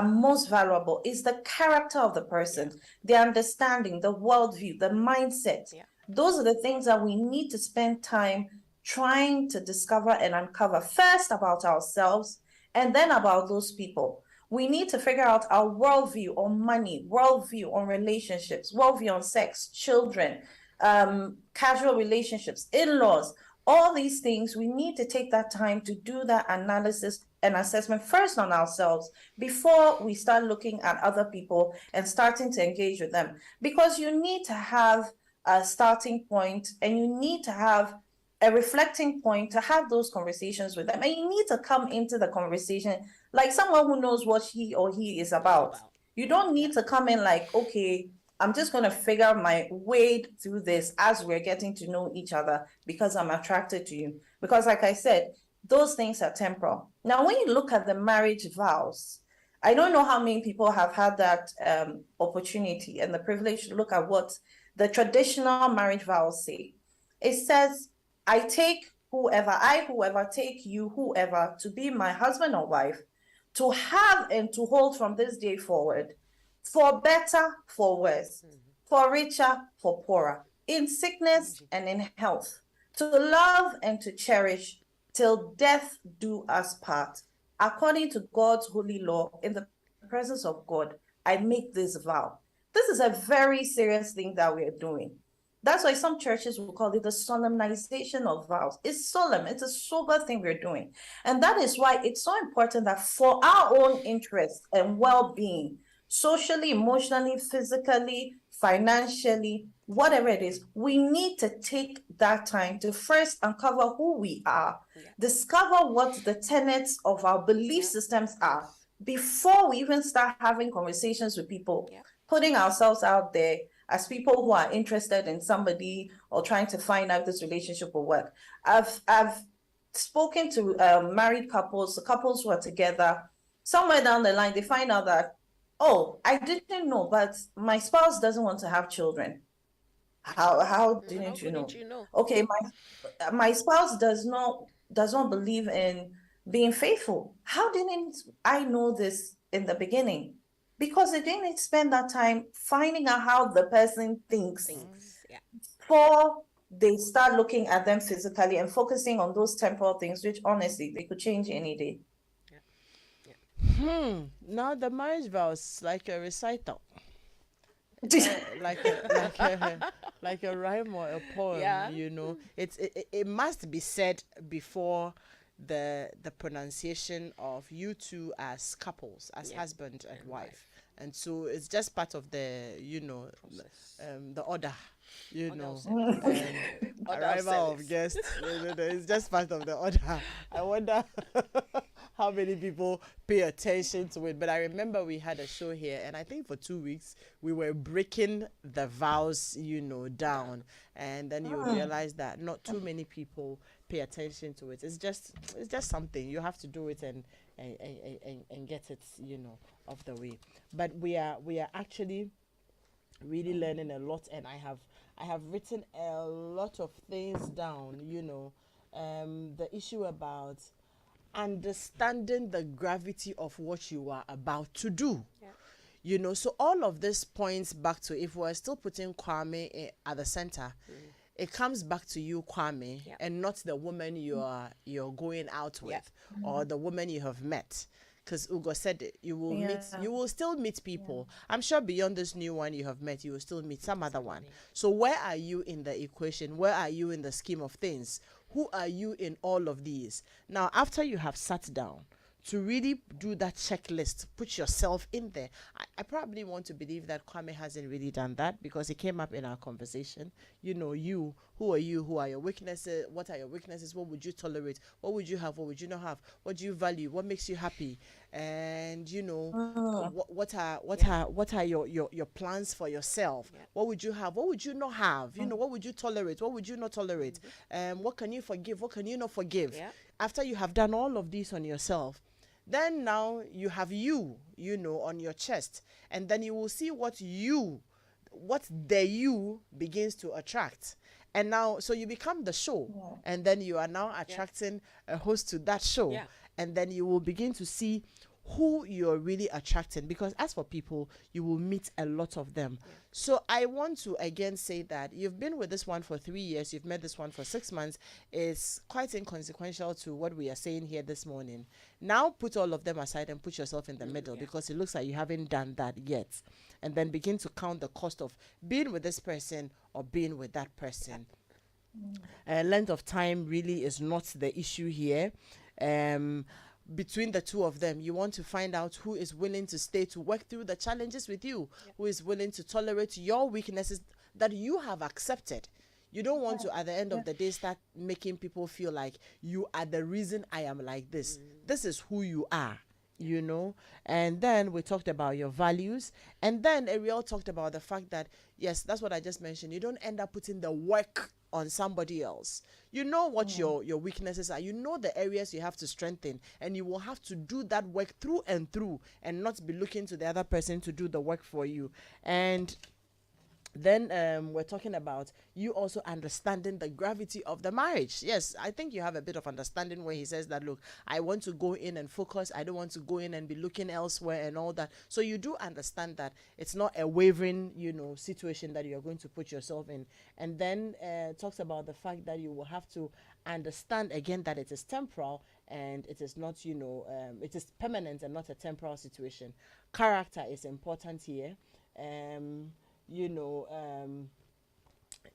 most valuable is the character of the person, the understanding, the worldview, the mindset. Those are the things that we need to spend time trying to discover and uncover, first about ourselves and then about those people. We need to figure out our worldview on money, worldview on relationships, worldview on sex, children, casual relationships, in-laws, all these things. We need to take that time to do that analysis and assessment first on ourselves before we start looking at other people and starting to engage with them. Because you need to have a starting point and you need to have a reflecting point to have those conversations with them. And you need to come into the conversation like someone who knows what he or he is about. You don't need to come in like, okay, I'm just going to figure my way through this as we're getting to know each other because I'm attracted to you. Because like I said, those things are temporal. Now, when you look at the marriage vows, I don't know how many people have had that opportunity and the privilege to look at what the traditional marriage vows say. It says, I take whoever take you, whoever, to be my husband or wife, to have and to hold from this day forward, for better, for worse, for richer, for poorer, in sickness and in health, to love and to cherish, till death do us part. according to God's holy law, in the presence of God, I make this vow. This is a very serious thing that we are doing. That's why some churches will call it the solemnization of vows. It's solemn, it's a sober thing we're doing. And that is why it's so important that for our own interest and well-being, socially, emotionally, physically, financially, whatever it is, we need to take that time to first uncover who we are, discover what the tenets of our belief systems are before we even start having conversations with people, putting ourselves out there as people who are interested in somebody or trying to find out this relationship will work. I've spoken to married couples, the couples who are together. Somewhere down the line, they find out that, oh, I didn't know, but my spouse doesn't want to have children. How didn't you know? Okay, my spouse does not believe in being faithful. How didn't I know this in the beginning? Because they didn't spend that time finding out how the person thinks before they start looking at them physically and focusing on those temporal things, which honestly they could change any day. Now the marriage vows like a recital. like a rhyme or a poem, you know. It must be said before the pronunciation of you two as couples, as husband and wife. And so it's just part of the, you know, the order, you know, arrival of guests. It's just part of the order. I wonder how many people pay attention to it. But I remember we had a show here, and I think for 2 weeks we were breaking the vows, you know, down, and then you realize that not too many people pay attention to it. It's just something you have to do it and get it, you know, off the way. But we are actually really learning a lot, and I have written a lot of things down, you know. The issue about understanding the gravity of what you are about to do. You know, so all of this points back to, if we're still putting Kwame at the center, it comes back to you, Kwame, and not the woman you're going out with or the woman you have met. Because Ugo said it, you will still meet people. I'm sure beyond this new one you have met, you will still meet some other one. So where are you in the equation? Where are you in the scheme of things? Who are you in all of these? Now, after you have sat down to really do that checklist, put yourself in there. I probably want to believe that Kwame hasn't really done that, because it came up in our conversation. You know, who are you? Who are your weaknesses? What are your weaknesses? What would you tolerate? What would you have? What would you not have? What do you value? What makes you happy? And you know, what are your plans for yourself? What would you have? What would you not have? You know, what would you tolerate? What would you not tolerate? What can you forgive? What can you not forgive? After you have done all of these on yourself, then now you have you know, on your chest, and then you will see what the you begins to attract. And now, so you become the show, and then you are now attracting a host to that show, and then you will begin to see who you're really attracting, because as for people, you will meet a lot of them. So I want to again say that you've been with this one for 3 years, you've met this one for 6 months. It's quite inconsequential to what we are saying here this morning. Now put all of them aside and put yourself in the middle, because it looks like you haven't done that yet. And then begin to count the cost of being with this person or being with that person. Length of time really is not the issue here. Between the two of them, you want to find out who is willing to stay to work through the challenges with you, who is willing to tolerate your weaknesses that you have accepted. You don't want to, at the end of the day, start making people feel like you are the reason I am like this. This is who you are, you know. And then we talked about your values, and then Ariel talked about the fact that, yes, that's what I just mentioned, you don't end up putting the work on somebody else. You know what your weaknesses are. You know the areas you have to strengthen, and you will have to do that work through and through, and not be looking to the other person to do the work for you. And then we're talking about you also understanding the gravity of the marriage. Yes, I think you have a bit of understanding where he says that, look, I want to go in and focus. I don't want to go in and be looking elsewhere and all that. So you do understand that it's not a wavering, you know, situation that you're going to put yourself in. And then talks about the fact that you will have to understand again that it is temporal, and it is not, it is permanent and not a temporal situation. Character is important here.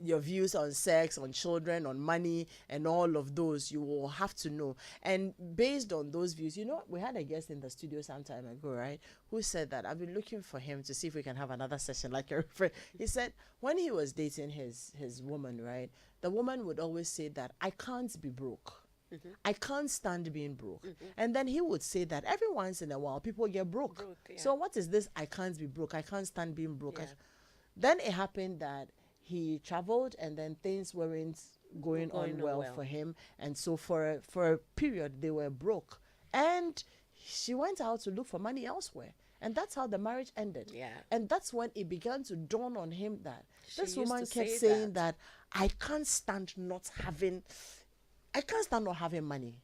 Your views on sex, on children, on money, and all of those, you will have to know. And based on those views, we had a guest in the studio some time ago, right, who said that I've been looking for him to see if we can have another session like a friend. He said when he was dating his woman, right, the woman would always say that I can't be broke. Mm-hmm. I can't stand being broke. Mm-hmm. And then he would say that every once in a while people get broke. Yeah. So what is this? I can't be broke. I can't stand being broke. Yeah. Then it happened that he traveled, and then things weren't going on well for him, and so for a period they were broke, and she went out to look for money elsewhere, and that's how the marriage ended. Yeah. And that's when it began to dawn on him that this woman kept saying that I can't stand not having money.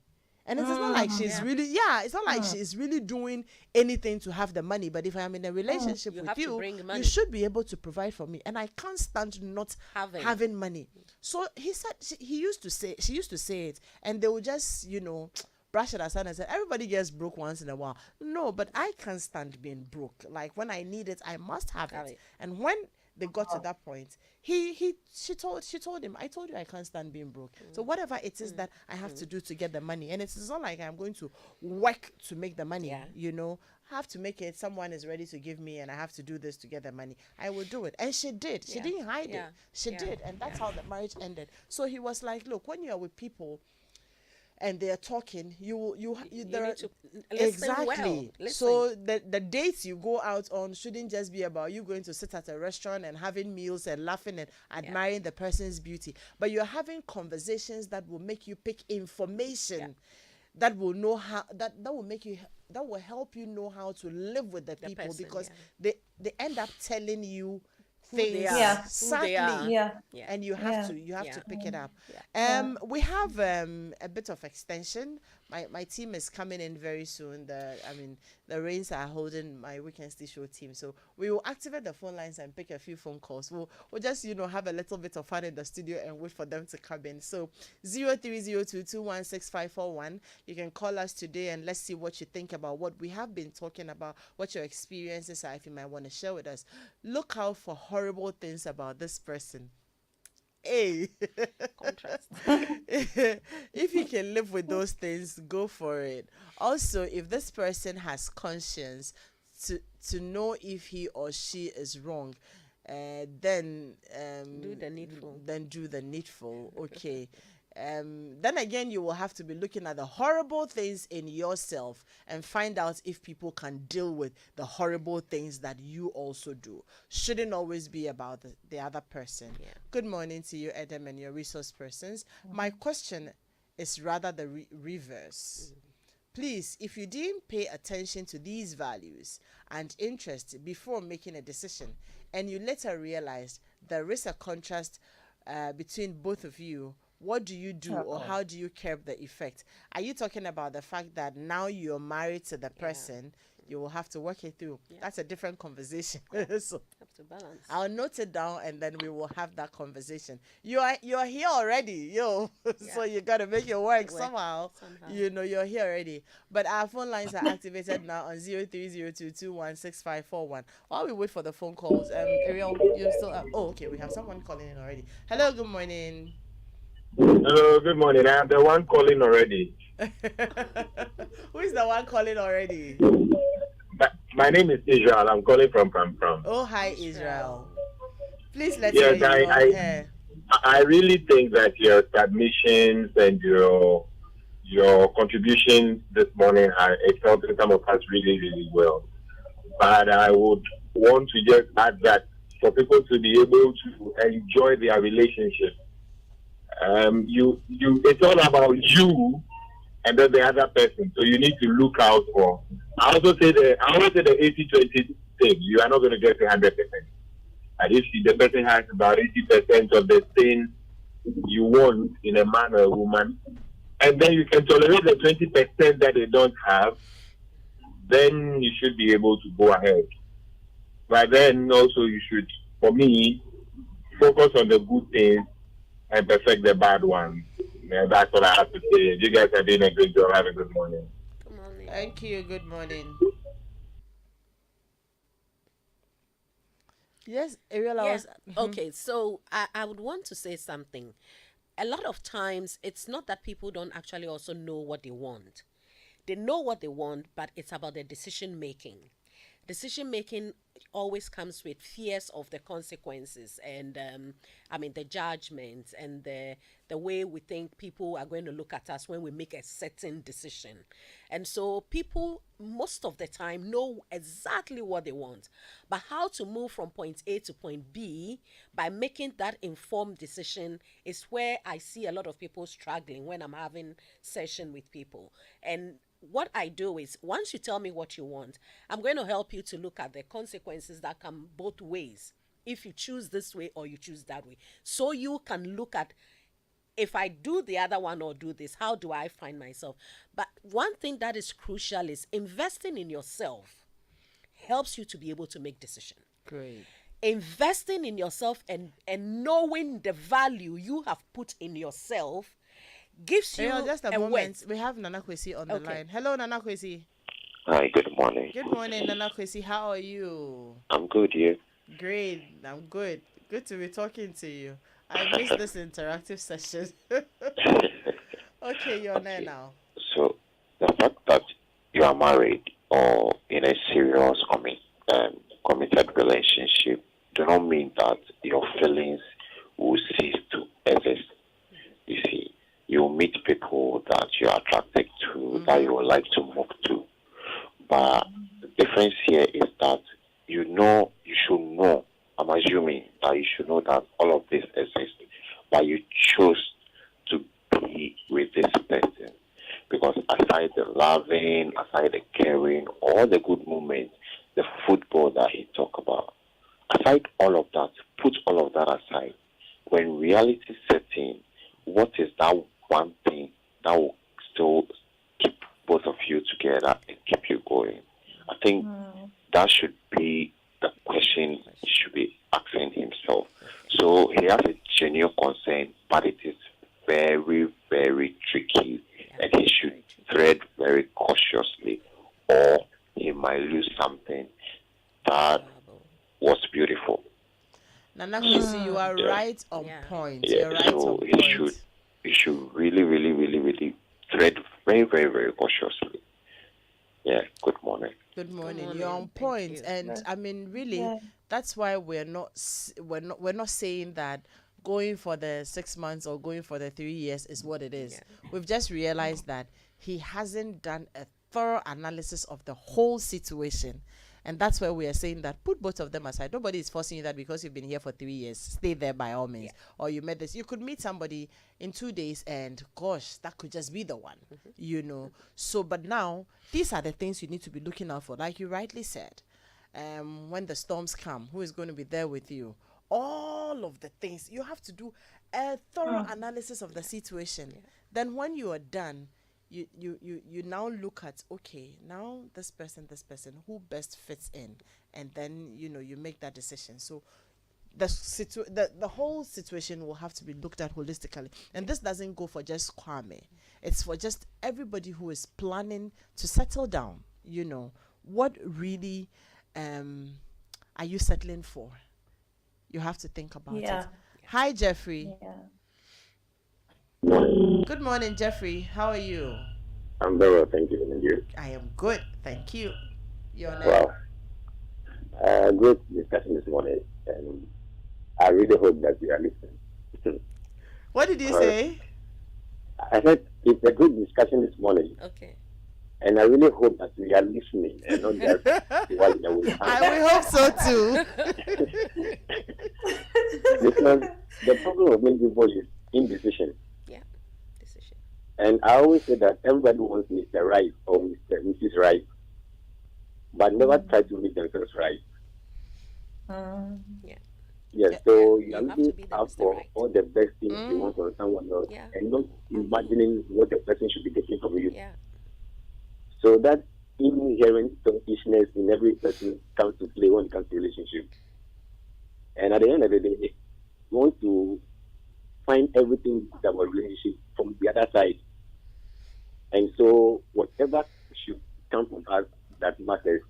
And it's not like she's really, it's not like she's really doing anything to have the money. But if I'm in a relationship with you, you should be able to provide for me. And I can't stand not having money. So he said, she used to say it, and they would just, brush it aside and say, everybody gets broke once in a while. No, but I can't stand being broke. Like when I need it, I must have it. And when they got to that point, she told him, I told you I can't stand being broke. So whatever it is that I have to do to get the money, and it's not like I'm going to work to make the money, I have to make it. Someone is ready to give me, and I have to do this to get the money. I will do it. And she did. She didn't hide it. She did. And that's how the marriage ended. So he was like, look, when you're with people and they're talking, you need to listen well. So the dates you go out on shouldn't just be about you going to sit at a restaurant and having meals and laughing and admiring the person's beauty, but you're having conversations that will make you pick information that will know how that will help you know how to live with the people, because they end up telling you things sadly, and you have to pick it up. We have a bit of extension. My team is coming in very soon. The reins are holding my Weekend Stay Show team, so we will activate the phone lines and pick a few phone calls. We'll just have a little bit of fun in the studio and wait for them to come in. So 0302216541, you can call us today and let's see what you think about what we have been talking about, what your experiences are, if you might want to share with us. Look out for horrible things about this person. Hey, contrast. If you can live with those things, go for it. Also, if this person has conscience to know if he or she is wrong, then do the needful. Then do the needful. Okay. Then again, you will have to be looking at the horrible things in yourself and find out if people can deal with the horrible things that you also do. Shouldn't always be about the other person. Yeah. Good morning to you, Edem, and your resource persons. My question is rather the reverse. Please, if you didn't pay attention to these values and interests before making a decision, and you later realized there is a contrast between both of you, what do you do, or how do you curb the effect? Are you talking about the fact that now you're married to the person, you will have to work it through? That's a different conversation. So have to balance. I'll note it down and then we will have that conversation. You're here already, so you gotta make it work somehow. You're here already. But our phone lines are activated now on 0302216541. While we wait for the phone calls, Ariel, you're still up. Oh, okay, we have someone calling in already. Hello, good morning. Hello, good morning. I am the one calling already. Who is the one calling already? My name is Israel. I'm calling from. Oh, hi, Israel. Please let me know. I really think that your submissions and your contributions this morning are helping some of us really, really well. But I would want to just add that for people to be able to enjoy their relationship, it's all about you and then the other person. So you need to look out for. I always say the 80-20 thing. You are not going to get 100%. And if the person has about 80% of the thing you want in a man or a woman, and then you can tolerate the 20% that they don't have, then you should be able to go ahead. But then also you should, for me, focus on the good things and perfect the bad ones. Yeah, that's what I have to say. You guys are doing a great job. Have a good morning. Good morning. Thank you. Good morning. Yes, Ariel, I Yeah. was. Okay, so I would want to say something. A lot of times, it's not that people don't actually also know what they want. They know what they want, but it's about their decision making. Decision making always comes with fears of the consequences and the judgment and the way we think people are going to look at us when we make a certain decision. And so people most of the time know exactly what they want, but how to move from point A to point B by making that informed decision is where I see a lot of people struggling when I'm having session with people. And what I do is, once you tell me what you want, I'm going to help you to look at the consequences that come both ways. If you choose this way or you choose that way. So you can look at, if I do the other one or do this, how do I find myself? But one thing that is crucial is investing in yourself helps you to be able to make decisions. Great. Investing in yourself and knowing the value you have put in yourself gives you just a moment. We have Nana Kwesi on the line. Hello, Nana Kwesi. Hi, good morning. Good morning, Nana Kwesi. How are you? I'm good, you? Great. I'm good. Good to be talking to you. I missed this interactive session. Okay, you're there now. So, the fact that you are married or in a serious committed relationship do not mean that your feelings will cease to exist. You see, you meet people that you are attracted to, that you would like to move to. But the difference here is that you should know, I'm assuming that you should know that all of this exists, but you chose to be with this person. Because aside the loving, aside the caring, all the good moments, the football that he talked about, aside all of that, put all of that aside. When reality sets in, what is that one thing that will still keep both of you together and keep you going? I think that should be the question he should be asking himself. So he has a genuine concern, but it is very, very tricky, and he should tread very cautiously, or he might lose something that was beautiful. Nana Kwesi, you are right on point. Yeah, You're right on point. He should really, really, really, really tread very, very, very cautiously. Yeah, good morning. Good morning. You're on point. And I mean, really, that's why we're not saying that going for the 6 months or going for the 3 years is what it is. We've just realized that he hasn't done a thorough analysis of the whole situation. And that's why we are saying that put both of them aside. Nobody is forcing you that because you've been here for 3 years, stay there by all means. Or you met this. You could meet somebody in 2 days and gosh, that could just be the one, So, but now, these are the things you need to be looking out for. Like you rightly said, when the storms come, who is going to be there with you? All of the things. You have to do a thorough analysis of the situation. Then when you are done, you now look at, okay, now this person, who best fits in, and then you make that decision. So the whole situation will have to be looked at holistically, and this doesn't go for just Kwame. It's for just everybody who is planning to settle down. What really are you settling for? You have to think about it. Hi, Jeffrey. Good morning, Jeffrey. How are you? I'm very well, thank you. And you? I am good, thank you. Your name? Well, great discussion this morning, and I really hope that you are listening. What did you say? I said it's a good discussion this morning. Okay. And I really hope that we are listening and not just while we I hope so too. Because the problem of many people is indecision. Yeah, decision. And I always say that everybody wants Mr. Right or Mrs. Right, but never try to make themselves right. Yes, so you are looking out for all the best things you want from someone else, and not imagining what the person should be getting from you. Yeah. So that inherent selfishness in every person comes to play when it comes to relationship. And at the end of the day, you want to find everything good about relationship from the other side. And so whatever should come from us that matters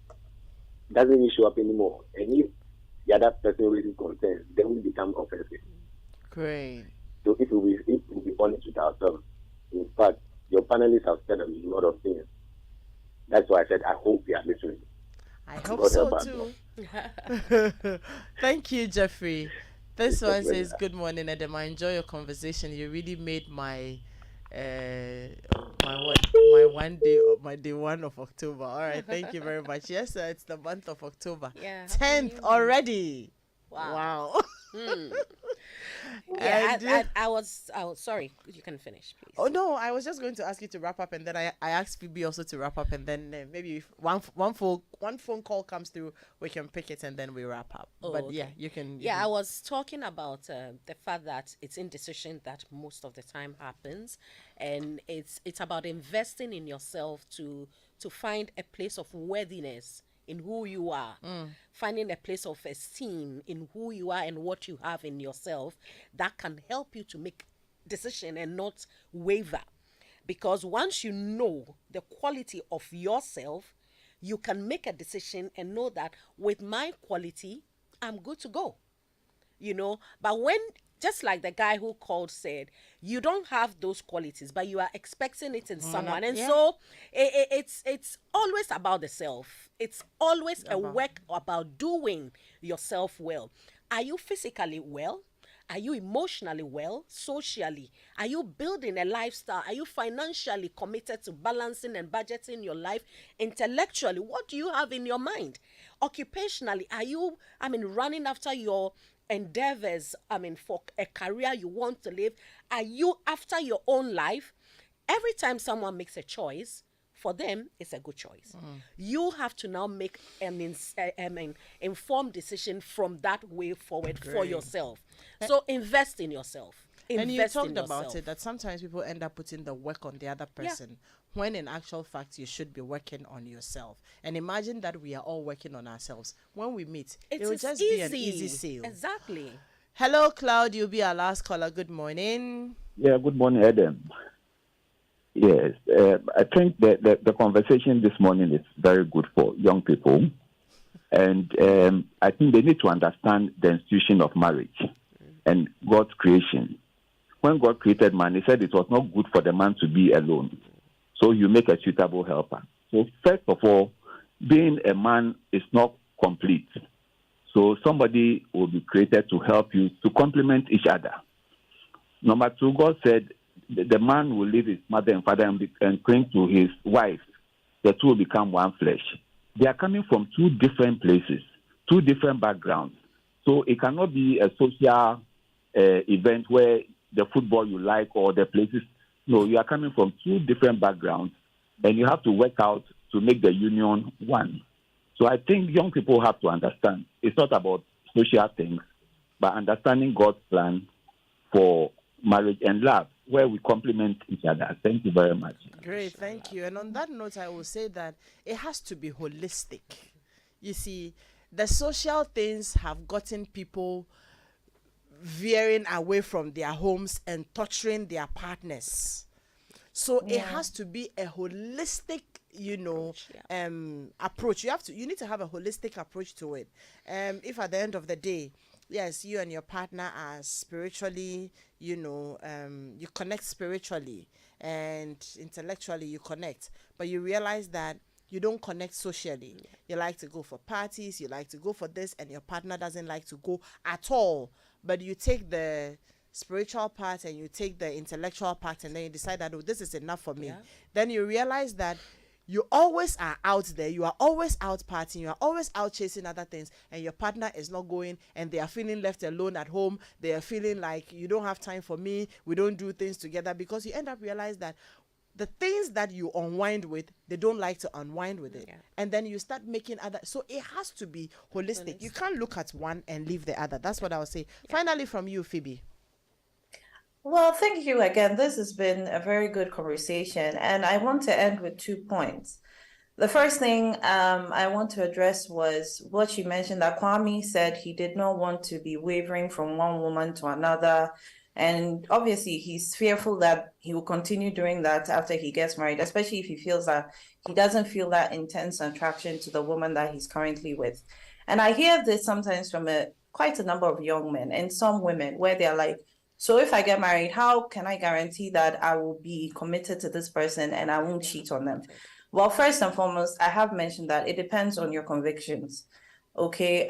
doesn't even show up anymore. And if the other person raises concerns, then we become offensive. Great. So if we be honest with ourselves, in fact, your panelists have said a lot of things. That's why I said I hope they are listening. I hope so too. Thank you, Jeffrey. This one says, "Good morning, Edem. I enjoy your conversation. You really made my my day 1 of October." All right, thank you very much. Yes, sir, it's the month of October. Yeah, 10th already. Wow. Yeah, I was sorry. You can finish, please. Oh no, I was just going to ask you to wrap up, and then I asked Phoebe also to wrap up, and then maybe if one phone call comes through, we can pick it and then we wrap up. But okay. yeah, you can. Yeah, I was talking about the fact that it's indecision that most of the time happens, and it's about investing in yourself to find a place of worthiness in who you are, finding a place of esteem in who you are and what you have in yourself that can help you to make decision and not waver. Because once you know the quality of yourself, you can make a decision and know that with my quality, I'm good to go. But when, just like the guy who called said, you don't have those qualities, but you are expecting it in someone. And so it's always about the self. It's always a work about doing yourself well. Are you physically well? Are you emotionally well? Socially? Are you building a lifestyle? Are you financially committed to balancing and budgeting your life? Intellectually, what do you have in your mind? Occupationally, are you, running after your endeavors, for a career you want to live? Are you after your own life? Every time someone makes a choice, for them, it's a good choice. You have to now make an informed decision from that way forward for yourself. So invest in yourself. And you talked about it, that sometimes people end up putting the work on the other person, when in actual fact you should be working on yourself. And imagine that we are all working on ourselves. When we meet, it will just be an easy sale. Exactly. Hello, Cloud. You'll be our last caller. Good morning. Yeah, good morning, Edem. Yes, I think the conversation this morning is very good for young people. And I think they need to understand the institution of marriage and God's creation. When God created man, he said it was not good for the man to be alone. So you make a suitable helper. So first of all, being a man is not complete. So somebody will be created to help you to complement each other. Number two, God said the man will leave his mother and father and cling to his wife. The two will become one flesh. They are coming from two different places, two different backgrounds. So it cannot be a social event where the football you like or the places. No, you are coming from two different backgrounds, and you have to work out to make the union one. So I think young people have to understand it's not about social things, but understanding God's plan for marriage and love, where we complement each other. Thank you very much. Great, thank you. And on that note, I will say that it has to be holistic. You see, the social things have gotten people veering away from their homes and torturing their partners. So it has to be a holistic, approach. You need to have a holistic approach to it. If at the end of the day, yes, you and your partner are spiritually, you connect spiritually and intellectually you connect, but you realize that you don't connect socially. You like to go for parties, you like to go for this, and your partner doesn't like to go at all. But you take the spiritual part and you take the intellectual part, and then you decide that, oh, this is enough for me. Then you realize that you always are out there, you are always out partying, you are always out chasing other things, and your partner is not going, and they are feeling left alone at home. They are feeling like, you don't have time for me, we don't do things together, because you end up realize that the things that you unwind with, they don't like to unwind with it. And then you start making other. So it has to be holistic. You can't look at one and leave the other. That's what I would say. Finally, from you, Phoebe. Well, thank you again. This has been a very good conversation. And I want to end with 2 points. The first thing I want to address was what you mentioned, that Kwame said he did not want to be wavering from one woman to another. And obviously, he's fearful that he will continue doing that after he gets married, especially if he feels that he doesn't feel that intense attraction to the woman that he's currently with. And I hear this sometimes from quite a number of young men and some women where they're like, so if I get married, how can I guarantee that I will be committed to this person and I won't cheat on them? Well, first and foremost, I have mentioned that it depends on your convictions. Okay,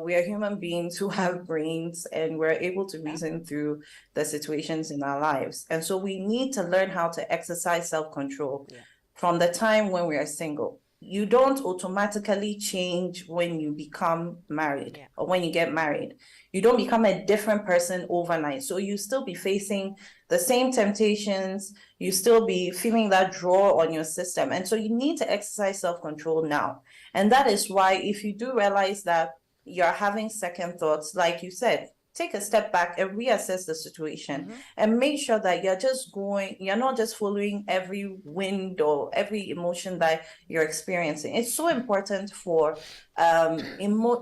we are human beings who have brains and we're able to reason through the situations in our lives. And so we need to learn how to exercise self-control from the time when we are single. You don't automatically change when you become married or when you get married. You don't become a different person overnight. So you still be facing the same temptations. You still be feeling that draw on your system. And so you need to exercise self-control now. And that is why if you do realize that you're having second thoughts, like you said, take a step back and reassess the situation and make sure that you're not just following every wind or every emotion that you're experiencing. It's so important for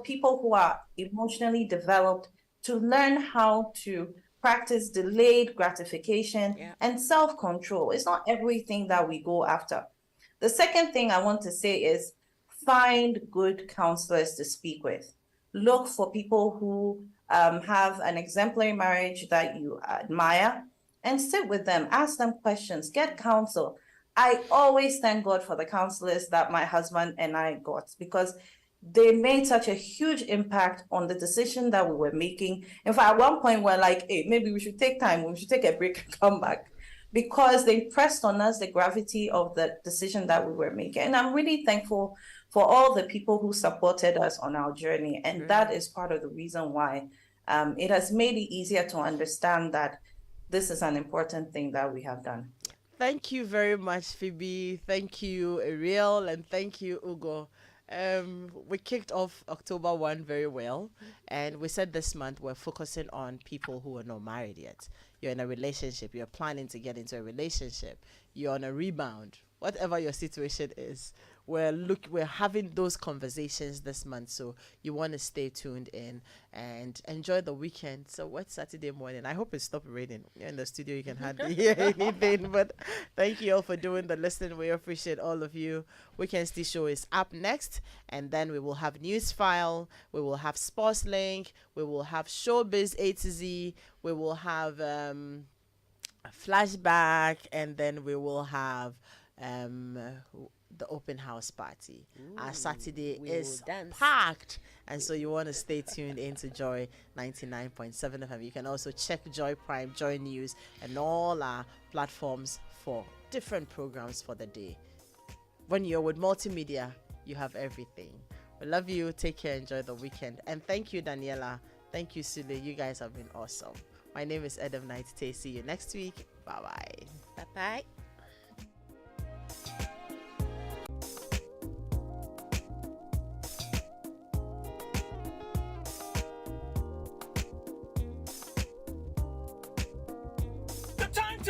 people who are emotionally developed to learn how to practice delayed gratification and self-control. It's not everything that we go after. The second thing I want to say is find good counselors to speak with. Look for people who have an exemplary marriage that you admire and sit with them, ask them questions, get counsel. I always thank God for the counselors that my husband and I got because they made such a huge impact on the decision that we were making. In fact, at one point we're like, hey, maybe we should take time, we should take a break and come back, because they pressed on us the gravity of the decision that we were making. And I'm really thankful for all the people who supported us on our journey. And that is part of the reason why it has made it easier to understand that this is an important thing that we have done. Thank you very much, Phoebe. Thank you, Ariel, and thank you, Ugo. We kicked off October 1 very well, and we said this month we're focusing on people who are not married yet. You're in a relationship, you're planning to get into a relationship, you're on a rebound, whatever your situation is. We're having those conversations this month, so you want to stay tuned in and enjoy the weekend. So what's Saturday morning? I hope it stopped raining. You're in the studio, you can hardly hear anything, but thank you all for doing the listening. We appreciate all of you. Weekend Tea Show is up next, and then we will have News File, we will have Sports Link, we will have Showbiz A to Z, we will have a flashback, and then we will have the open house party. Our Saturday is packed, and so you want to stay tuned into Joy 99.7 FM. You can also check Joy Prime, Joy News, and all our platforms for different programs for the day. When you're with multimedia, you have everything. We love you. Take care. Enjoy the weekend. And thank you, Daniela. Thank you, Sule. You guys have been awesome. My name is Edem Knight-Tay. See you next week. Bye-bye. Bye-bye.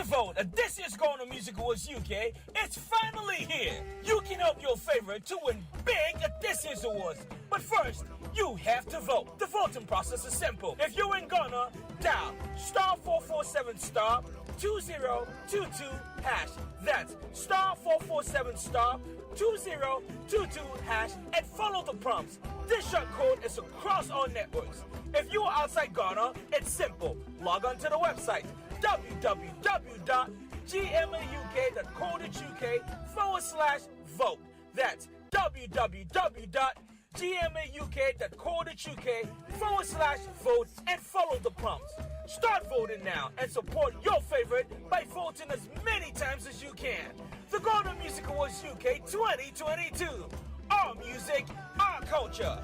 Vote at this year's Ghana Music Awards UK. It's finally here. You can help your favorite to win big at this year's awards. But first, you have to vote. The voting process is simple. If you're in Ghana, dial *447 *2022 hash. That's *447 *2022 hash and follow the prompts. This short code is across all networks. If you are outside Ghana, it's simple. Log on to the website www.gmauk.co.uk/vote. That's www.gmauk.co.uk/vote and follow the prompts. Start voting now and support your favorite by voting as many times as you can. The Ghana Music Awards UK 2022. Our music, our culture.